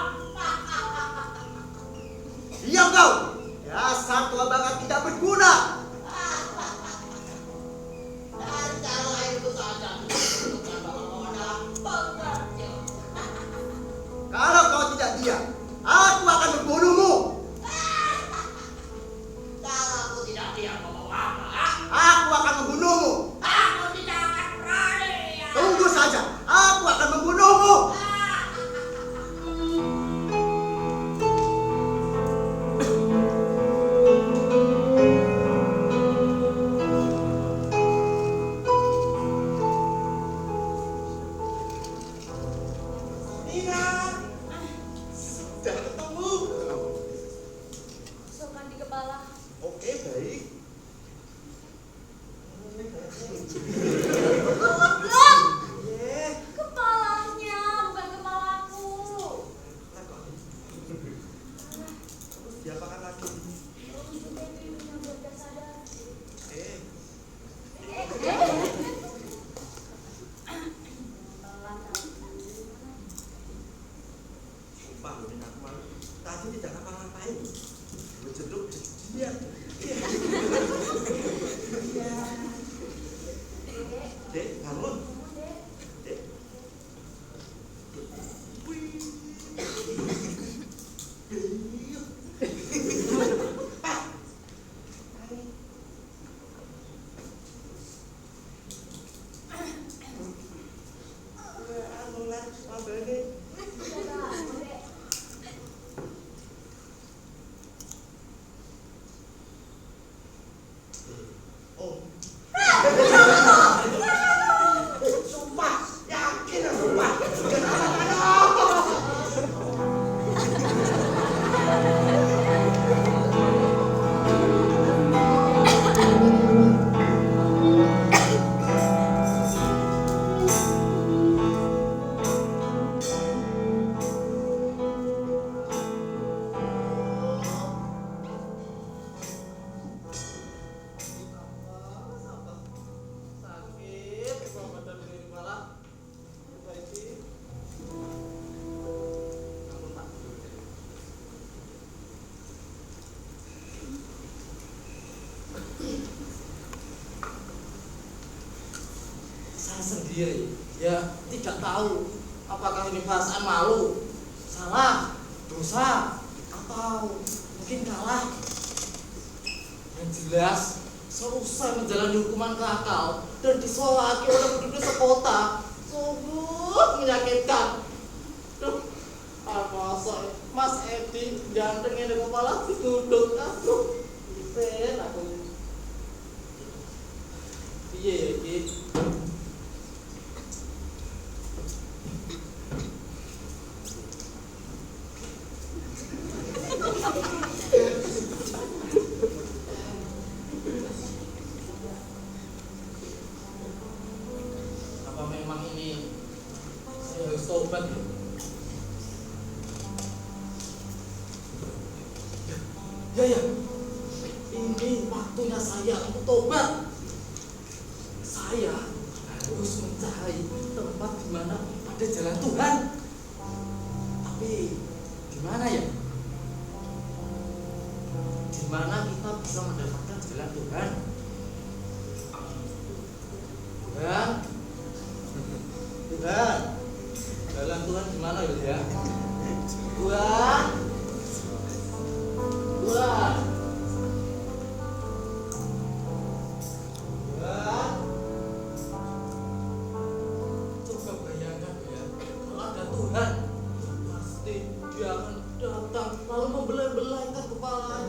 Speaker 5: Diam kau. Dasar tua banget tidak berguna.
Speaker 3: Dan cara itu saja bukan bahwa kau adalah pengecut.
Speaker 5: Kalau kau tidak diam, aku akan membunuhmu.
Speaker 3: Kalau aku tidak diam ngomong apa?
Speaker 5: Aku akan membunuhmu.
Speaker 3: Aku tidak akan berani.
Speaker 5: Tunggu saja, aku akan membunuhmu.
Speaker 6: Nina, sudah ketemu.
Speaker 1: Sokan di kepala.
Speaker 6: Oke, baik.
Speaker 1: Belum.
Speaker 6: Ye,
Speaker 1: Kepalanya, bukan kepalaku.
Speaker 6: terus diapakan lagi?
Speaker 1: Kau juga pintunya biar gak sadar.
Speaker 6: Eh, sumpah loh Nina, kemarin tadi tidak ngapa-ngapain. Berjeduk dia. Dek, bangun. Dek. Wih. Pak. Anu lah, sampai ini. Oh. Sumpah, yakin aku, Pak.
Speaker 3: Sakit, kepala badan ini malah. Perbaiki. Kamu tak dulu. Saya sendiri ya tidak tahu apakah ini perasaan malu, salah, dosa, atau mungkin kalah. Yang jelas selesai menjalani hukuman kakak dan disolaki oleh penduduk sekota sungguh menyakitkan. Duh, masa Mas Edi ganteng ini kepala dituduh, aduh, isen aku. Piye ya iki? Apa memang ini saya harus tobat ya? Ya, ini waktunya saya untuk tobat. Saya harus mencari tempat di mana ada jalan Tuhan. Tapi di mana ya? Di mana kita bisa mendapatkan jalan Tuhan? Tuhan, Tuhan, jalan Tuhan di mana ya? Tuhan, Tuhan, Tuhan. Coba bayangkan ya, kalau ada Tuhan, pasti Dia akan datang lalu membelai-belaikan kepala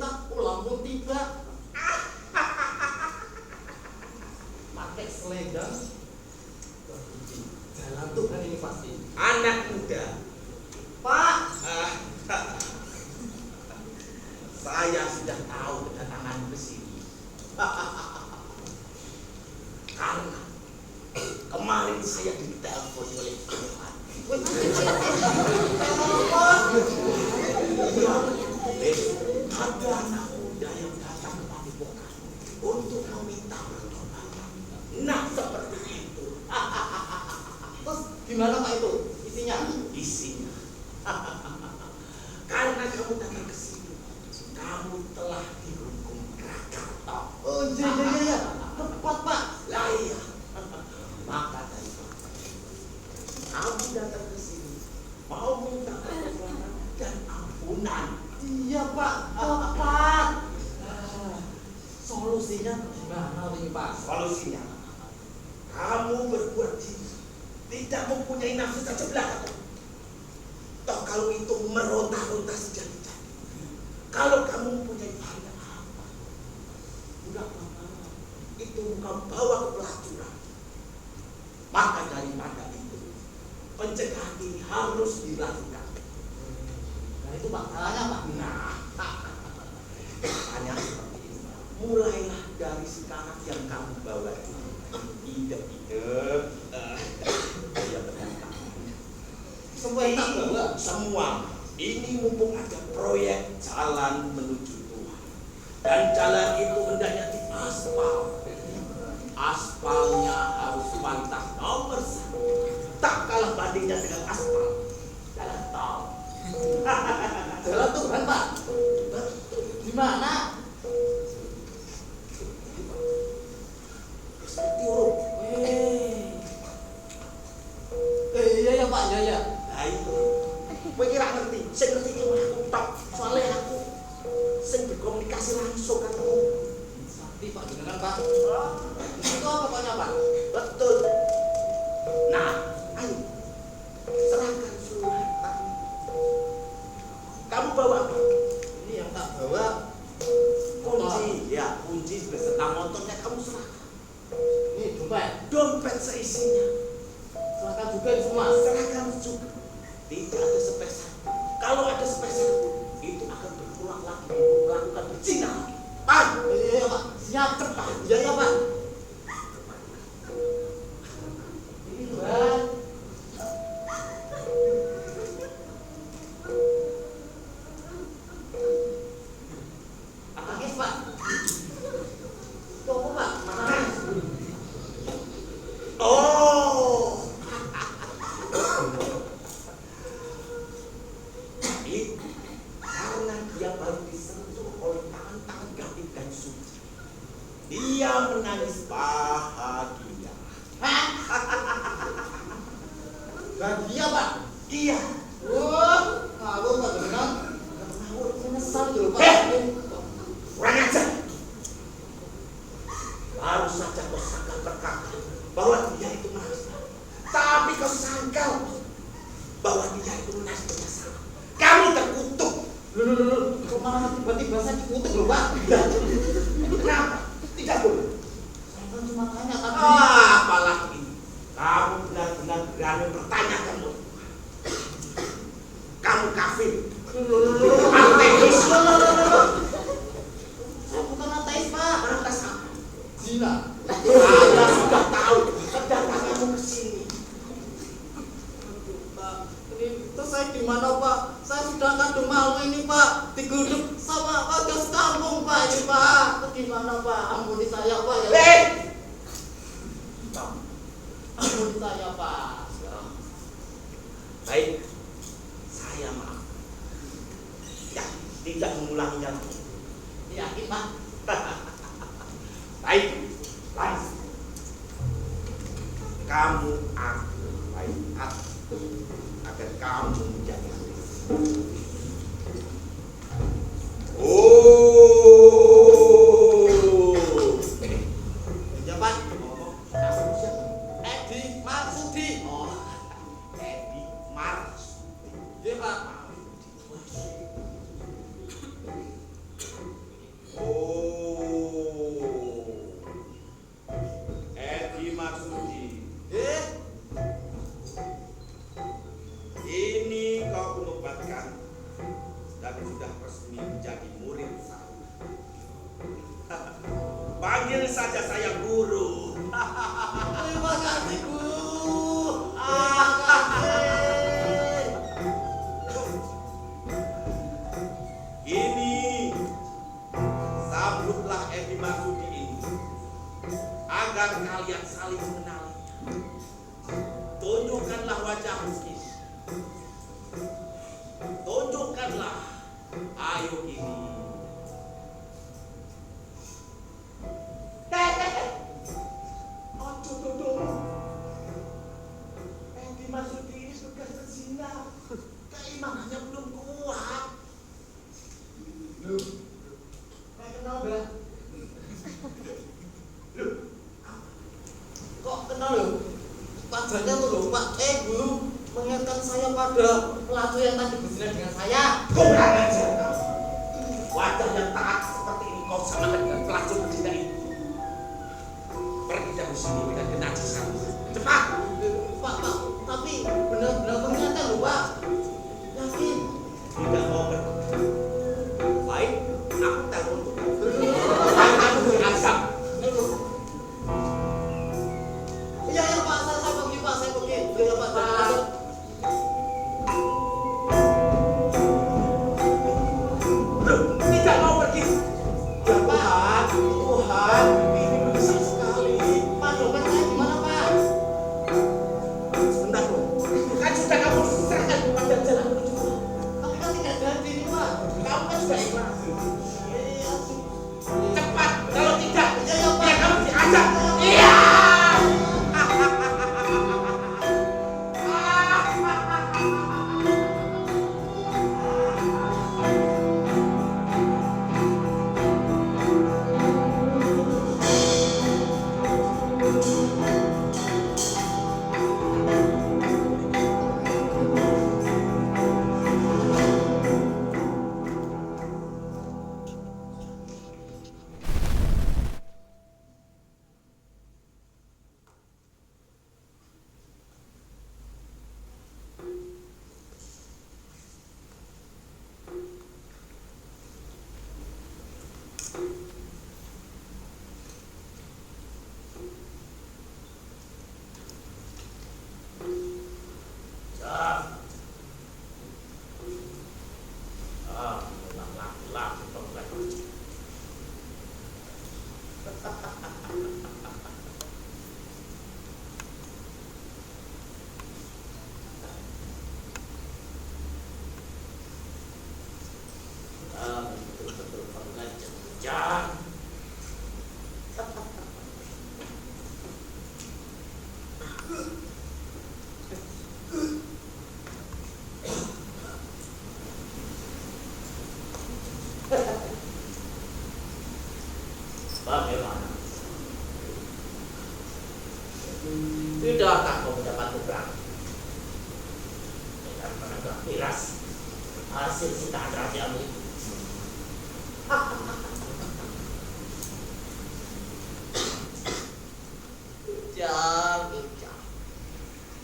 Speaker 3: Pak, pulang pun tiba. Pakai selendang. Jalan Tuhan ini pasti.
Speaker 6: Anak muda,
Speaker 3: Pak,
Speaker 6: saya sudah tahu kedatangan ke sini. Karena kemarin saya ditelepon oleh Tuhan. Ada anak muda yang datang ke padepokan untuk meminta pertolongan. Nah, seperti itu.
Speaker 3: terus gimana Pak itu isinya?
Speaker 6: Isinya. Karena kamu datang ke sini, kamu telah dihukum Krakatau.
Speaker 3: Oh iya, tepat Pak.
Speaker 6: Lah iya. Maka dari itu, kamu datang ke sini mau minta pertolongan dan ampunan.
Speaker 3: Iya Pak, tepat. Solusinya gimana ini Pak?
Speaker 6: Solusinya, kamu berbuat jijik, tidak mempunyai nafsu tercelah. Toh kalau itu meronta-ronta sejati-jati. Kalau kamu mempunyai pahala apa? Udah apa? Itu kamu bawa ke pelacuran. Maka daripada itu, pencegahan ini harus dilakukan.
Speaker 3: Nah itu Pak, caranya Pak.
Speaker 6: Nah, hanya seperti ini. Mulailah dari sekarang yang kamu bawa ide-ide, ya ternyata.
Speaker 3: Semua yang tak bawa.
Speaker 6: Semua ini mumpung ada proyek jalan menuju Tuhan, dan jalan itu hendaknya diaspal. Aspalnya harus kualitas nomor 1, tak kalah bandingnya dengan aspal jalan tol.
Speaker 3: Jalan Tuhan Pak.
Speaker 6: Betul.
Speaker 3: Di mana?
Speaker 6: Seperti huruf.
Speaker 3: Iya ya Pak, iya.
Speaker 6: Nah itu, kowe kira ngerti? Sing ngerti cuma aku tok. Soalnya aku sing berkomunikasi langsung kan kamu.
Speaker 3: Sakti Pak, dengar Pak. Itu apa pokoknya Pak?
Speaker 6: Betul. Nah, ayo serahkan seluruh hartamu. Kamu bawa apa?
Speaker 3: Ini yang tak bawa
Speaker 6: Kunci, ya kunci beserta motornya kamu serahkan.
Speaker 3: ini dompet.
Speaker 6: Dompet seisinya
Speaker 3: Serahkan juga ini semua.
Speaker 6: serahkan juga. Tidak ada sepeser. Kalau ada sepeser itu akan berulang lagi melakukan berzina. Pak,
Speaker 3: Iya Pak, siap cepat. Iya Pak. Ini Tuhan. Nangis Pak. Itu apa Pak? Mana?
Speaker 6: oh, itu karena dia baru disentuh oleh tangan-tangan gaib dan suci. Dia menangis bahagia.
Speaker 3: Bahagia Pak.
Speaker 6: Iya.
Speaker 3: Wah, ngawur Pak dengan
Speaker 6: Ngawur.
Speaker 3: menyesal dulu Pak.
Speaker 6: Kurang ajar. Baru saja kau sangkal berkata bahwa dia itu menangis, tapi kau sangkal bahwa dia itu menangis menyesal. Kamu terkutuk.
Speaker 3: Loh, kok malah tiba-tiba saya dikutuk loh Pak.
Speaker 6: Kenapa? Tidak boleh.
Speaker 3: Saya kan cuma tanya tadi.
Speaker 6: Apalagi kamu benar-benar berani mempertanyakan kamu kafir. Ateis.
Speaker 3: Saya bukan ateis Pak.
Speaker 6: Lantas apa?
Speaker 3: Zina.
Speaker 6: Saya sudah tahu kedatanganmu ke sini.
Speaker 3: Pak, ini terus saya gimana Pak? Saya sudah kandung malu ini Pak, diguduk sama warga sekampung Pak ini Pak. Terus gimana Pak? Ampuni saya Pak ya. Ampuni saya Pak.
Speaker 6: Baik, saya maaf. Ya, tidak mengulanginya lagi.
Speaker 3: Yakin Pak?
Speaker 6: Baik, lanjut. Kamu aku baik agar kamu menjadi
Speaker 3: Ya Pak. Kamu siapa? Edi Marsudi.
Speaker 6: Edi Marsudi.
Speaker 3: Iya Pak.
Speaker 6: panggil saja saya guru.
Speaker 3: Terima kasih, Guru. Terima kasih.
Speaker 6: Ini sambutlah Edi Marsudi ini agar kalian saling mengenal. Tunjukkanlah wajah ini. Tunjukkanlah Ayu ini. Ojo dodo. Edi Marsudi ini bekas berzina. Keimanannya belum kuat.
Speaker 3: Loh, kayak kenal gak? Loh, kok kenal loh? Wajahnya tuh loh, Pak. Guru mengingatkan saya pada pelacur yang tadi berzina dengan saya.
Speaker 6: Kurang ajar kamu. Wajah yang taat seperti ini kau samakan dengan pelacur berzina ini. Pergi dari sini dengan kenajisan. Cepat.
Speaker 3: Pak, tapi benar-benar mengingatkan loh, Pak. Yakin?
Speaker 6: Tidak mau pergi. Baik, aku telepon untuk kamu diazab.
Speaker 3: Iya, Pak, saya pergi, Pak, saya pergi. Iya, Pak, saya
Speaker 6: Loh, tidak mau pergi. Ya Tuhan, ini besar sekali.
Speaker 3: Pak, dompet saya gimana, Pak?
Speaker 6: Sebentar, Bro. Kan sudah kamu serahkan kepada jalan menuju rumah.
Speaker 3: Tapi kan tidak jalan sini, Pak.
Speaker 6: Kamu kan sudah ikhlas.
Speaker 3: Iya,
Speaker 6: Cepat, kalau tidak,
Speaker 3: Iya, Pak.
Speaker 6: ya kamu diajak. Iya.
Speaker 3: betul-betul pengajar hujan. Bagaimana? Tidakkah kau mendapat tugas dengan menegak miras hasil sitaan rahasia itu? Ujar.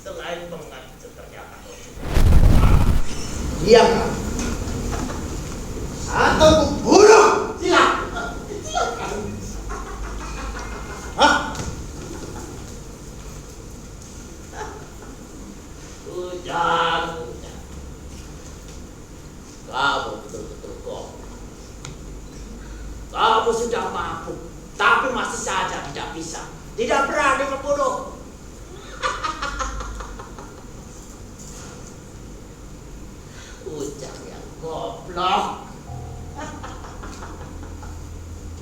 Speaker 3: Selain pengajar ternyata kau juga.
Speaker 5: Diam kamu. Atau kubunuh.
Speaker 3: Silakan.
Speaker 5: Hah?
Speaker 3: Ujar. Kamu betul-betul kok. Kamu sudah mampu, tapi masih saja tidak bisa. Tidak berani membunuh. Ujar yang goblok.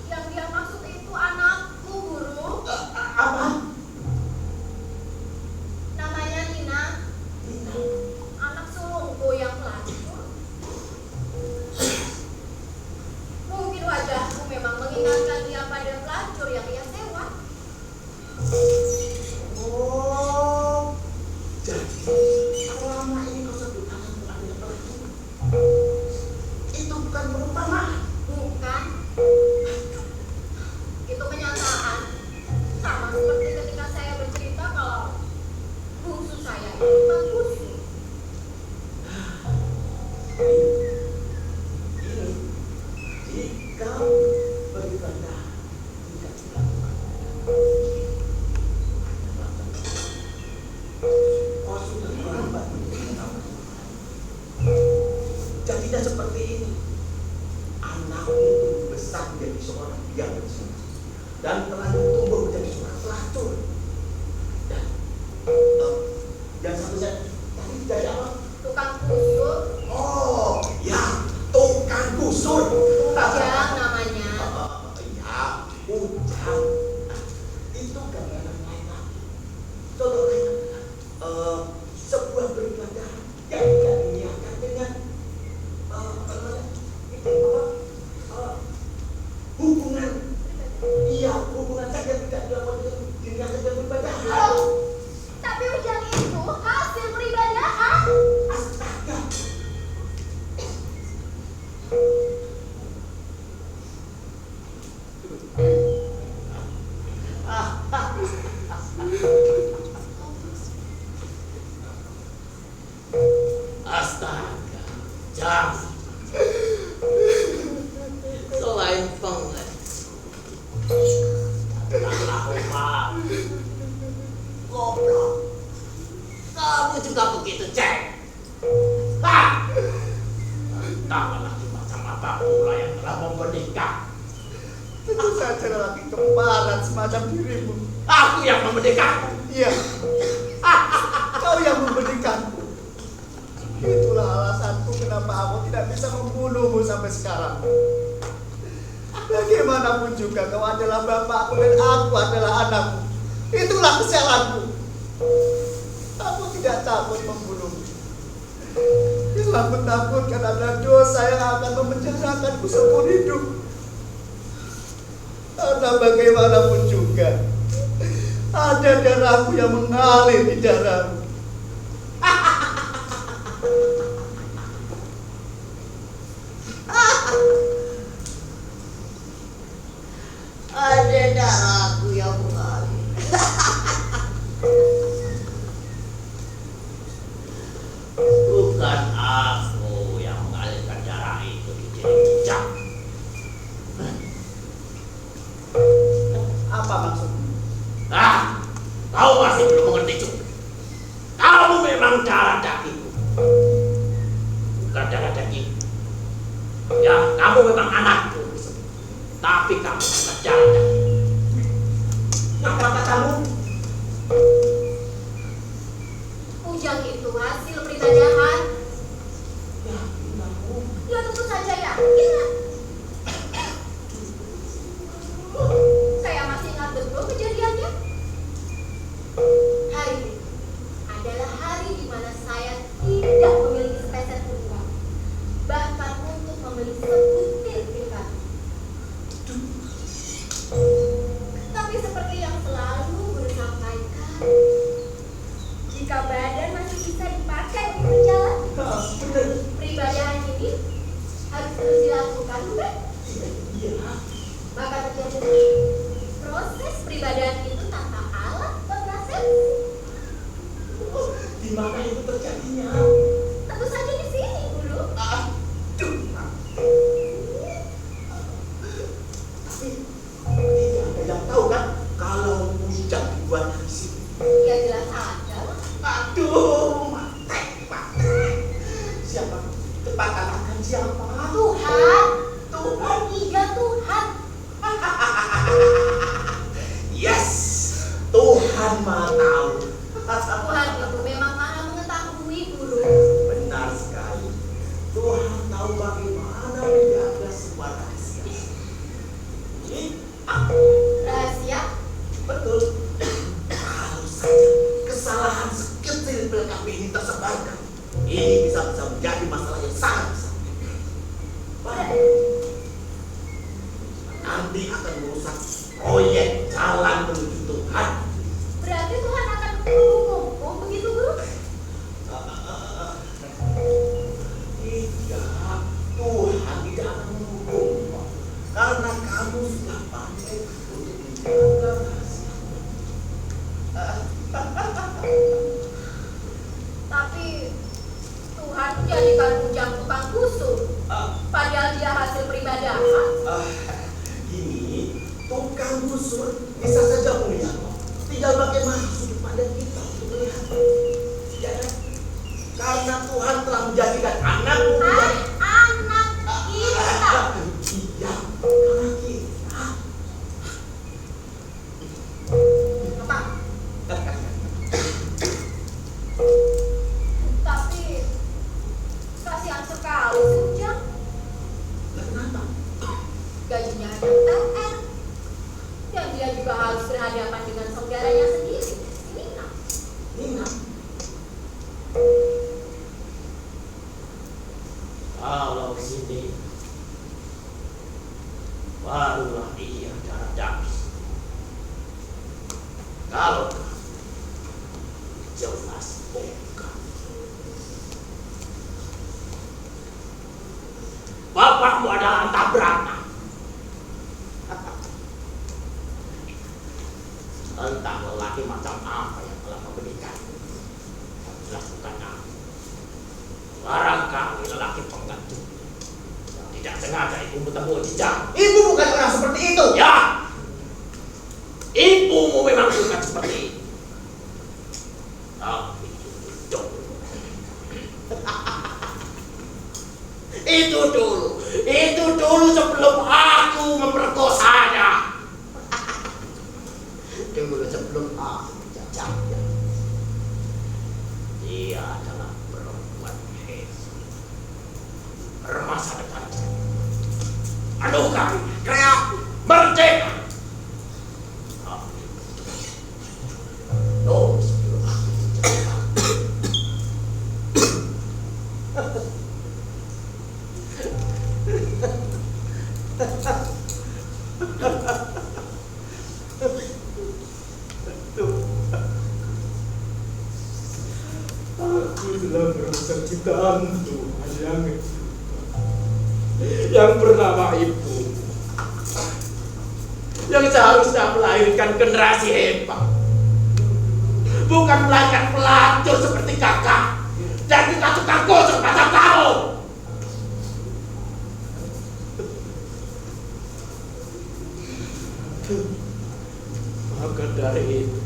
Speaker 1: Yang dia maksud itu anakku, Guru.
Speaker 3: Apa?
Speaker 1: Namanya Nina. Anak sulungku yang pelacur. Mungkin wajahku memang mengingatkan dia pada pelacur yang ia sewa.
Speaker 6: seorang yang berzina dan telah tumbuh menjadi seorang pelacur. Dan satu saya tadi dari apa?
Speaker 1: Tukang kusut.
Speaker 6: Oh, ya, tukang gusur.
Speaker 1: Ujang namanya.
Speaker 6: Ya, Ujang. Itu gambaran lain lagi. Contohnya sebuah beribadah yang tidak diniatkan dengan hubungan. Iya, hubungan saja tidak dilakukan diniatkan dengan beribadah.
Speaker 1: Loh, tapi ujang itu hasil peribadahan.
Speaker 6: Astaga.
Speaker 3: Astaga, jam. Selain penglet, Pak. Goblok. Kamu juga begitu, Cek. Hah? Entah lagi macam apa pula yang telah membenikah.
Speaker 5: Tentu saja lagi kembaran semacam dirimu.
Speaker 3: Aku yang membenikahmu.
Speaker 5: Iya, kau yang memberikanku. Itulah alasanku kenapa aku tidak bisa membunuhmu sampai sekarang. Bagaimanapun juga kau adalah bapakku dan aku adalah anakmu. Itulah kesalahanku. Aku tidak takut membunuhmu. Yang aku takutkan adalah dosa yang akan memenjarakanku seumur hidup. Karena bagaimanapun juga ada darahku yang mengalir di darahmu. Ada darahku yang mengalir.
Speaker 3: Bukan aku yang mengalirkan darah itu di Ujang.
Speaker 5: Apa maksudmu?
Speaker 3: Kau masih belum mengerti juga. Kamu memang darah dagingku, bukan darah daging. Ya, kamu memang anakku, tapi kamu bukan darah daging.
Speaker 6: Apa katamu?
Speaker 1: Ujang itu hasil peribadahan.
Speaker 6: Ya, kamu.
Speaker 1: Ya tentu saja yakin. Saya masih ingat betul kejadiannya. Hari ini adalah hari di mana saya tidak memiliki sepeser pun uang, bahkan untuk membeli sebutir pribadi. Tapi seperti yang selalu Guru sampaikan, jika badan masih bisa dipakai untuk berjalan,
Speaker 6: Benar.
Speaker 1: peribadahan ini harus terus dilakukan, bukan?
Speaker 6: Iya.
Speaker 1: Maka terjadi proses peribadahan itu tanpa alat kontrasepsi.
Speaker 6: Di mana itu terjadinya?
Speaker 1: Tentu saja di sini, Guru.
Speaker 6: Aduh. Tapi tidak ada yang tahu kan kalau Ujang dibuat di sini.
Speaker 1: Ya jelas ada lah.
Speaker 6: Aduh, mate. Siapa? Cepat katakan siapa?
Speaker 1: Tuhan.
Speaker 6: Tuhan.
Speaker 1: Iya Tuhan.
Speaker 6: Yes, Tuhan Maha Tahu.
Speaker 1: Tuhan itu memang maha mengetahui, Guru.
Speaker 6: Benar sekali. Tuhan tahu bagaimana menjaga sebuah rahasia. Ini
Speaker 1: Rahasia.
Speaker 6: betul. Kalau saja kesalahan sekecil pelengkap ini tersebarkan, ini bisa menjadi masalah yang sangat besar. Bahkan nanti akan merusak proyek jalan menuju Tuhan.
Speaker 1: Berarti Tuhan akan menghukumku, begitu, Guru?
Speaker 6: Tidak, Tuhan tidak akan menghukum karena kamu sudah pandai untuk menjaga rahasia.
Speaker 1: Tapi Tuhan menjadikan Ujang tukang kusut, padahal dia hasil peribadahan.
Speaker 6: Gini, tukang gusur bisa saja melihat, tinggal bagaimana sudut pandang kita untuk melihat. Ya kan? Karena Tuhan telah menjadikan anakmu menjadi
Speaker 1: Anak kita.
Speaker 6: iya, anak kita. barulah ia darah daging. Kalau jelas bukan. Bapakmu adalah entah beranak. Entah lelaki macam apa yang telah memberikan. Jelas bukan aku. Barangkali lelaki pengganti. Tidak sengaja ibu bertemu jejak.
Speaker 5: Ibu bukan orang seperti itu.
Speaker 6: Ya, ibumu memang bukan seperti itu. Tapi itu dulu sebelum aku memperkosanya.
Speaker 5: Dulu sebelum aku menjajaknya.
Speaker 6: Dia adalah perempuan hebat, bermasa depan. Anugerah, kreatif, merdeka. Oh, sebelum aku
Speaker 3: Aku telah merasa ciptaan Tuhan yang bernama Ibu, yang seharusnya melahirkan generasi hebat, bukan melahirkan pelacur seperti kakak dan kita tukang gosok macam kamu. Maka dari itu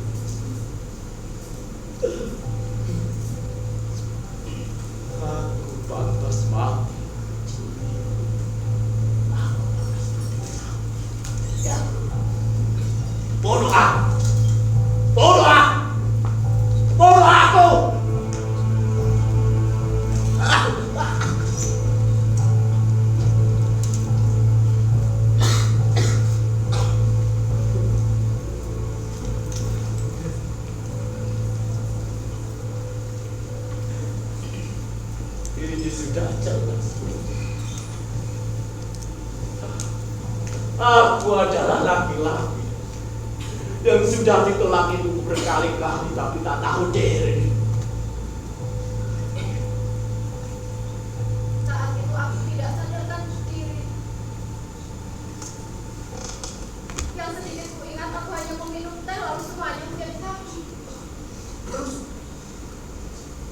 Speaker 3: aku pantas mati.
Speaker 6: bodoh aku, bodoh aku.
Speaker 3: Ini sudah jelas. Aku adalah laki-laki yang sudah ditolak ibu berkali-kali tapi tak tahu diri.
Speaker 1: Saat itu aku tidak sadarkan diri. Yang sedikit ku ingat aku hanya meminum teh lalu semuanya menjadi sakit.
Speaker 4: Terus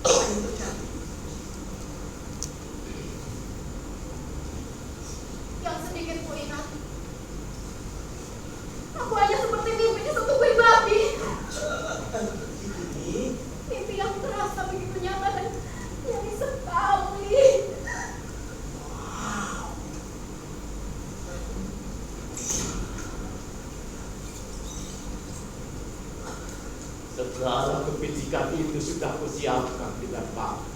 Speaker 4: apa yang terjadi?
Speaker 1: Yang sedikit ku ingat, aku hanya seperti mimpi disetubui babi.
Speaker 4: Ini
Speaker 1: Mimpi yang terasa begitu nyata dan nyeri sekali.
Speaker 3: Segala kepicikan itu sudah kusiapkan dengan baik.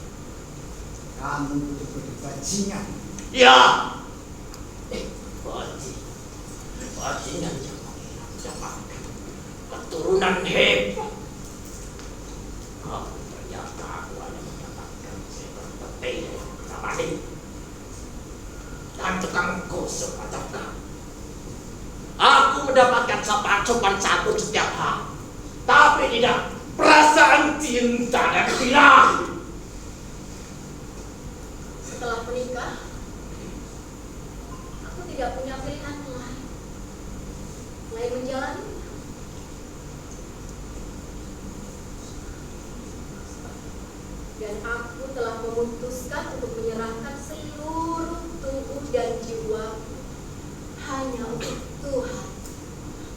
Speaker 5: Kamu betul-betul bajingan.
Speaker 6: Ya, bajingan jangan keturunan hebat. Ternyata aku hanya mendapatkan seekor petai sama ini dan tukang gosok macam kamu. Aku mendapatkan sopan satu setiap hari, tapi tidak perasaan cinta dan birahi.
Speaker 1: Setelah menikah, aku tidak punya pilihan lain selain menjalani. Dan aku telah memutuskan untuk menyerahkan seluruh tubuh dan jiwaku hanya untuk Tuhan.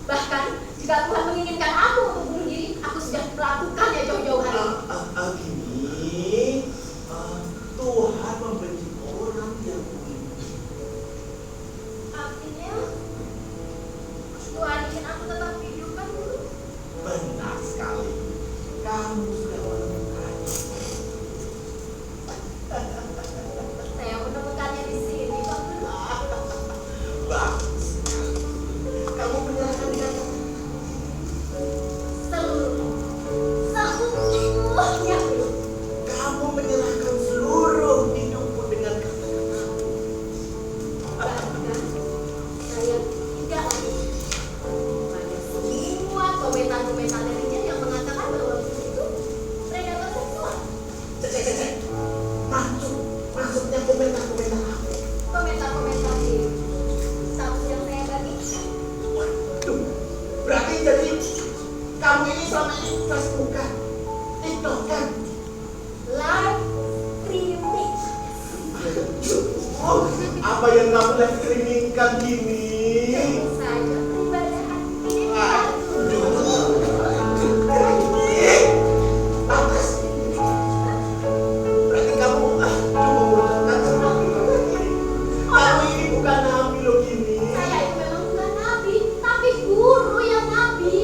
Speaker 1: Bahkan jika Tuhan menginginkan aku untuk bunuh diri, aku sudah melakukannya jauh-jauh hari.
Speaker 4: Gini, Tuhan membenci orang yang bunuh.
Speaker 1: Artinya Tuhan ingin aku tetap hidup kan dulu.
Speaker 4: Benar sekali. Kamu sudah menemukannya.
Speaker 1: Saya menemukannya di sini, Bang.
Speaker 4: Bagus sekali. Kamu menyerahkan dengan
Speaker 1: Seluruhnya.
Speaker 4: kamu menyerahkan seluruh hidupmu dengan kata-katamu.
Speaker 1: Bahkan saya komentar netizen yang mengatakan bahwa Guru itu predator seksual.
Speaker 5: Cek. Maksudnya komentar-komentar apa?
Speaker 1: Komentar-komentar di status yang saya bagi.
Speaker 5: Waduh, berarti jadi kamu ini selama ini Facebook kan? TikTok kan?
Speaker 1: Live streaming.
Speaker 5: Oh, apa yang kamu live streamingkan gini?
Speaker 1: Tentu saja peribadahan ini
Speaker 5: Pantas. Berarti kamu membocorkan semua pribadi. Kamu ini bukan nabi loh gini.
Speaker 1: saya itu memang bukan nabi, tapi guru yang nabi.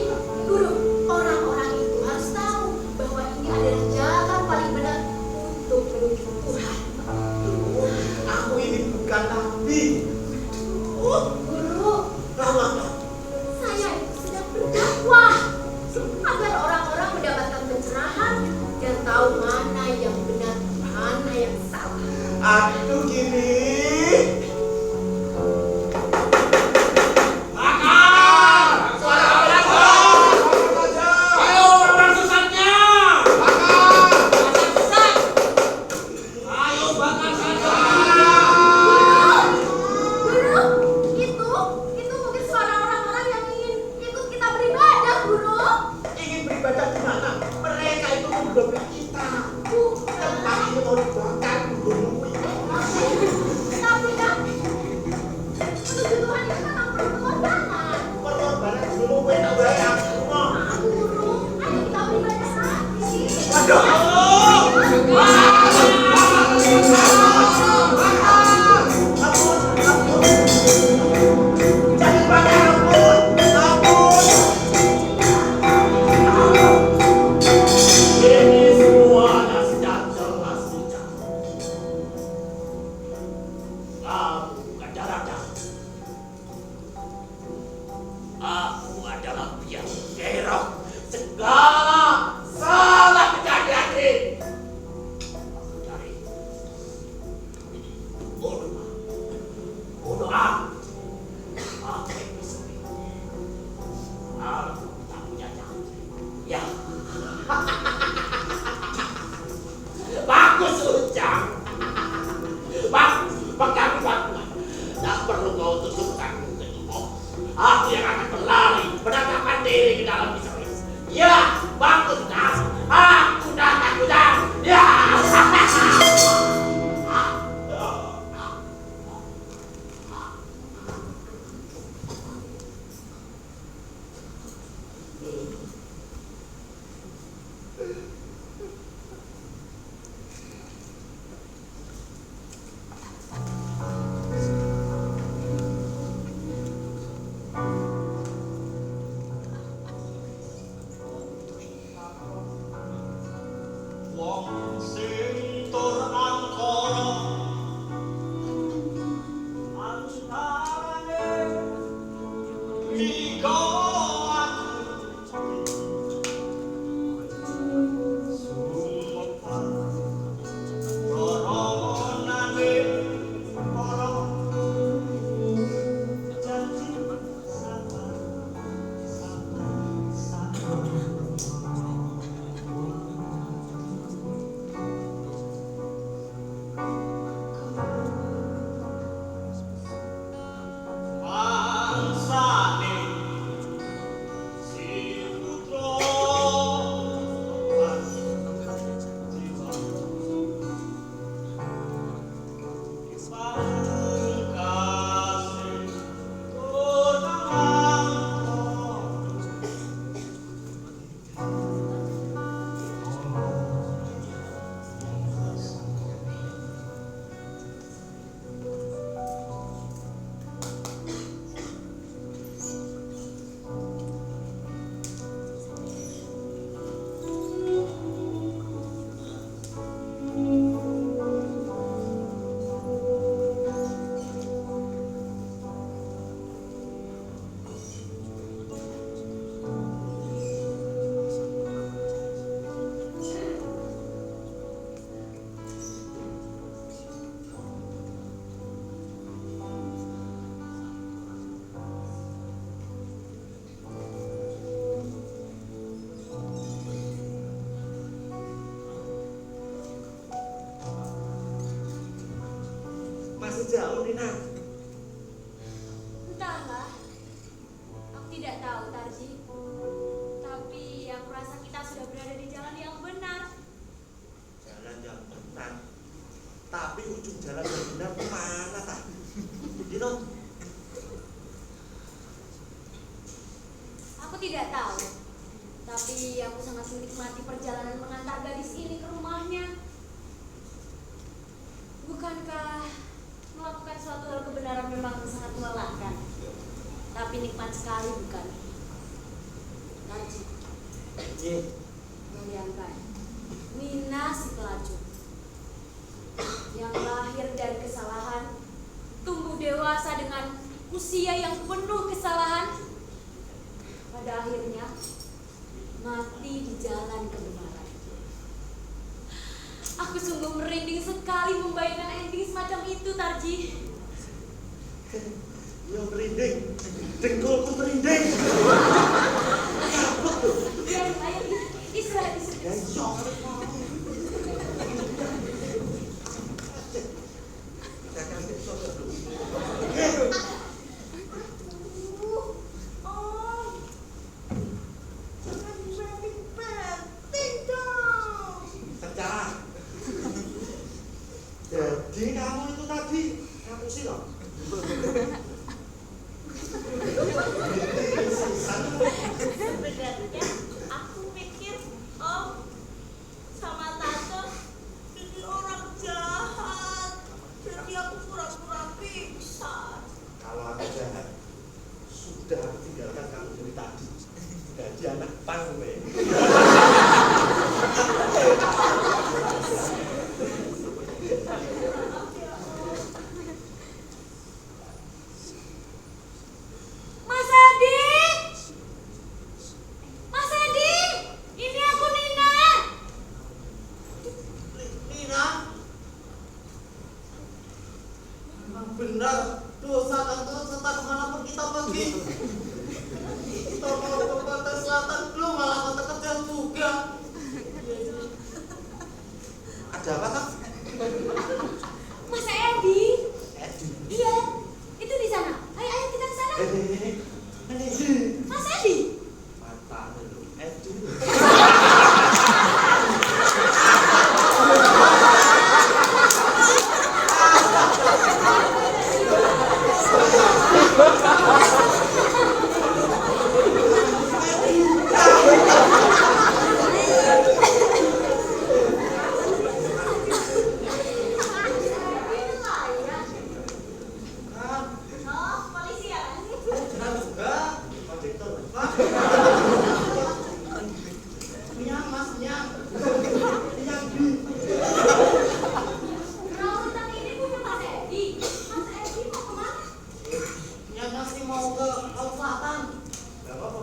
Speaker 1: Guru, orang-orang itu harus tahu bahwa ini adalah jalan paling benar untuk menuju Tuhan.
Speaker 5: Aku ini bukan nabi.
Speaker 1: Guru,
Speaker 5: Kamu apa?
Speaker 1: saya itu sedang berdakwah agar orang-orang mendapatkan pencerahan dan tahu mana yang benar, mana yang salah.
Speaker 5: Aduh gini.
Speaker 6: Ayo bakar sesatnya. Ayo bakar saja.
Speaker 1: Guru, itu mungkin suara orang-orang yang ingin ikut kita beribadah, Guru.
Speaker 5: Ingin beribadah di mana? Mereka itu memblokir kita. Tempat ini mau dibakar, guru.
Speaker 1: Tapi kan menuju Tuhan itu kan perlu pengorbanan.
Speaker 5: Pengorbanan dulu enak banget.
Speaker 1: Guru, ayo kita beribadah lagi.
Speaker 5: Aduh. Jangan bakar, ampun.
Speaker 6: Ini semuanya sudah jelas bicara. Kamu bukan darah. Aku adalah biang kerok segala salah kejadian ini. Aku cari bunuh aku. Aku bisa. Aku tak punya nyali. Ya. Bagus Ujang. Bagus, pegang bantuan. Tak perlu kau tutupkan ke tubuh. Aku yang akan berlari, menangkapkan diri ke dalam bisnis. Ya, bagus Ujang. Aku datang Ujang. Ya.
Speaker 7: Wong sing tur angkara antarane liga aku sumpah roronane para janji sabar bangsane
Speaker 4: jauh, Nina?
Speaker 1: Entahlah, aku tidak tahu, Tarji. Tapi aku rasa kita sudah berada di jalan yang benar.
Speaker 4: Jalan yang benar. Tapi ujung jalan yang benar kemana, tak? Gitu?
Speaker 1: Aku tidak tahu. Tapi aku sangat menikmati perjalanan mengantar gadis ini ke rumahnya. Bukankah melakukan suatu hal kebenaran memang sangat melelahkan? Tapi nikmat sekali, bukan? Tarji,
Speaker 4: Iya.
Speaker 1: bayangkan Nina si pelacur yang lahir dari kesalahan, tumbuh dewasa dengan usia yang penuh kesalahan, pada akhirnya mati di jalan kebenaran. Aku sungguh merinding sekali membayangkan ending semacam itu, Tarji.
Speaker 4: Yo merinding, dengkulku merinding. Kapok tuh.
Speaker 1: Ya, ayo istirahat.
Speaker 4: Ya iya. Jangan besok ya, Bro. Pecah. Jadi kamu itu tadi ngapusi loh.
Speaker 8: Sebenarnya aku mikir Om sama Tante jadi orang jahat, jadi aku pura-pura pingsan.
Speaker 4: Kalau aku jahat, sudah aku tinggalkan kamu dari tadi. Jadi anak pang gue.
Speaker 1: Mas Edi! Mas Edi! Ini aku Nina!
Speaker 3: Nina, memang benar dosa tante serta kemanapun kita pergi. Kita mau ke pantai selatan belum malah kota kecil juga.
Speaker 4: Ada apa kan?
Speaker 1: Mas Edi!
Speaker 4: Edi.
Speaker 1: Iya, itu di sana. Ayo kita ke sana.
Speaker 4: Ini.
Speaker 1: Mas Edi!
Speaker 4: Mata lu, Edi.
Speaker 8: Oh, polisi ya?
Speaker 3: Jangan juga.
Speaker 4: Kondektor.
Speaker 3: Nyam mas nyam.
Speaker 1: Perahu tentang ini punya Mas Edi. Mas Edi mau kemana?
Speaker 3: Nyam masih mau ke laut selatan.
Speaker 4: Gak apa-apa.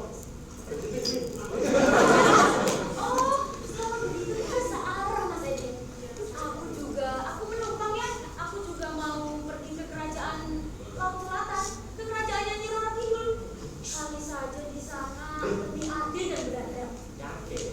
Speaker 1: Oh, kalau begitu kita searah, Mas Edi. Aku menumpang ya. Aku juga mau pergi ke kerajaan Laut Selatan, ke kerajaannya Nyi Roro Kidul. Kali saja di sana lebih adil dan beradab.
Speaker 4: Yakin.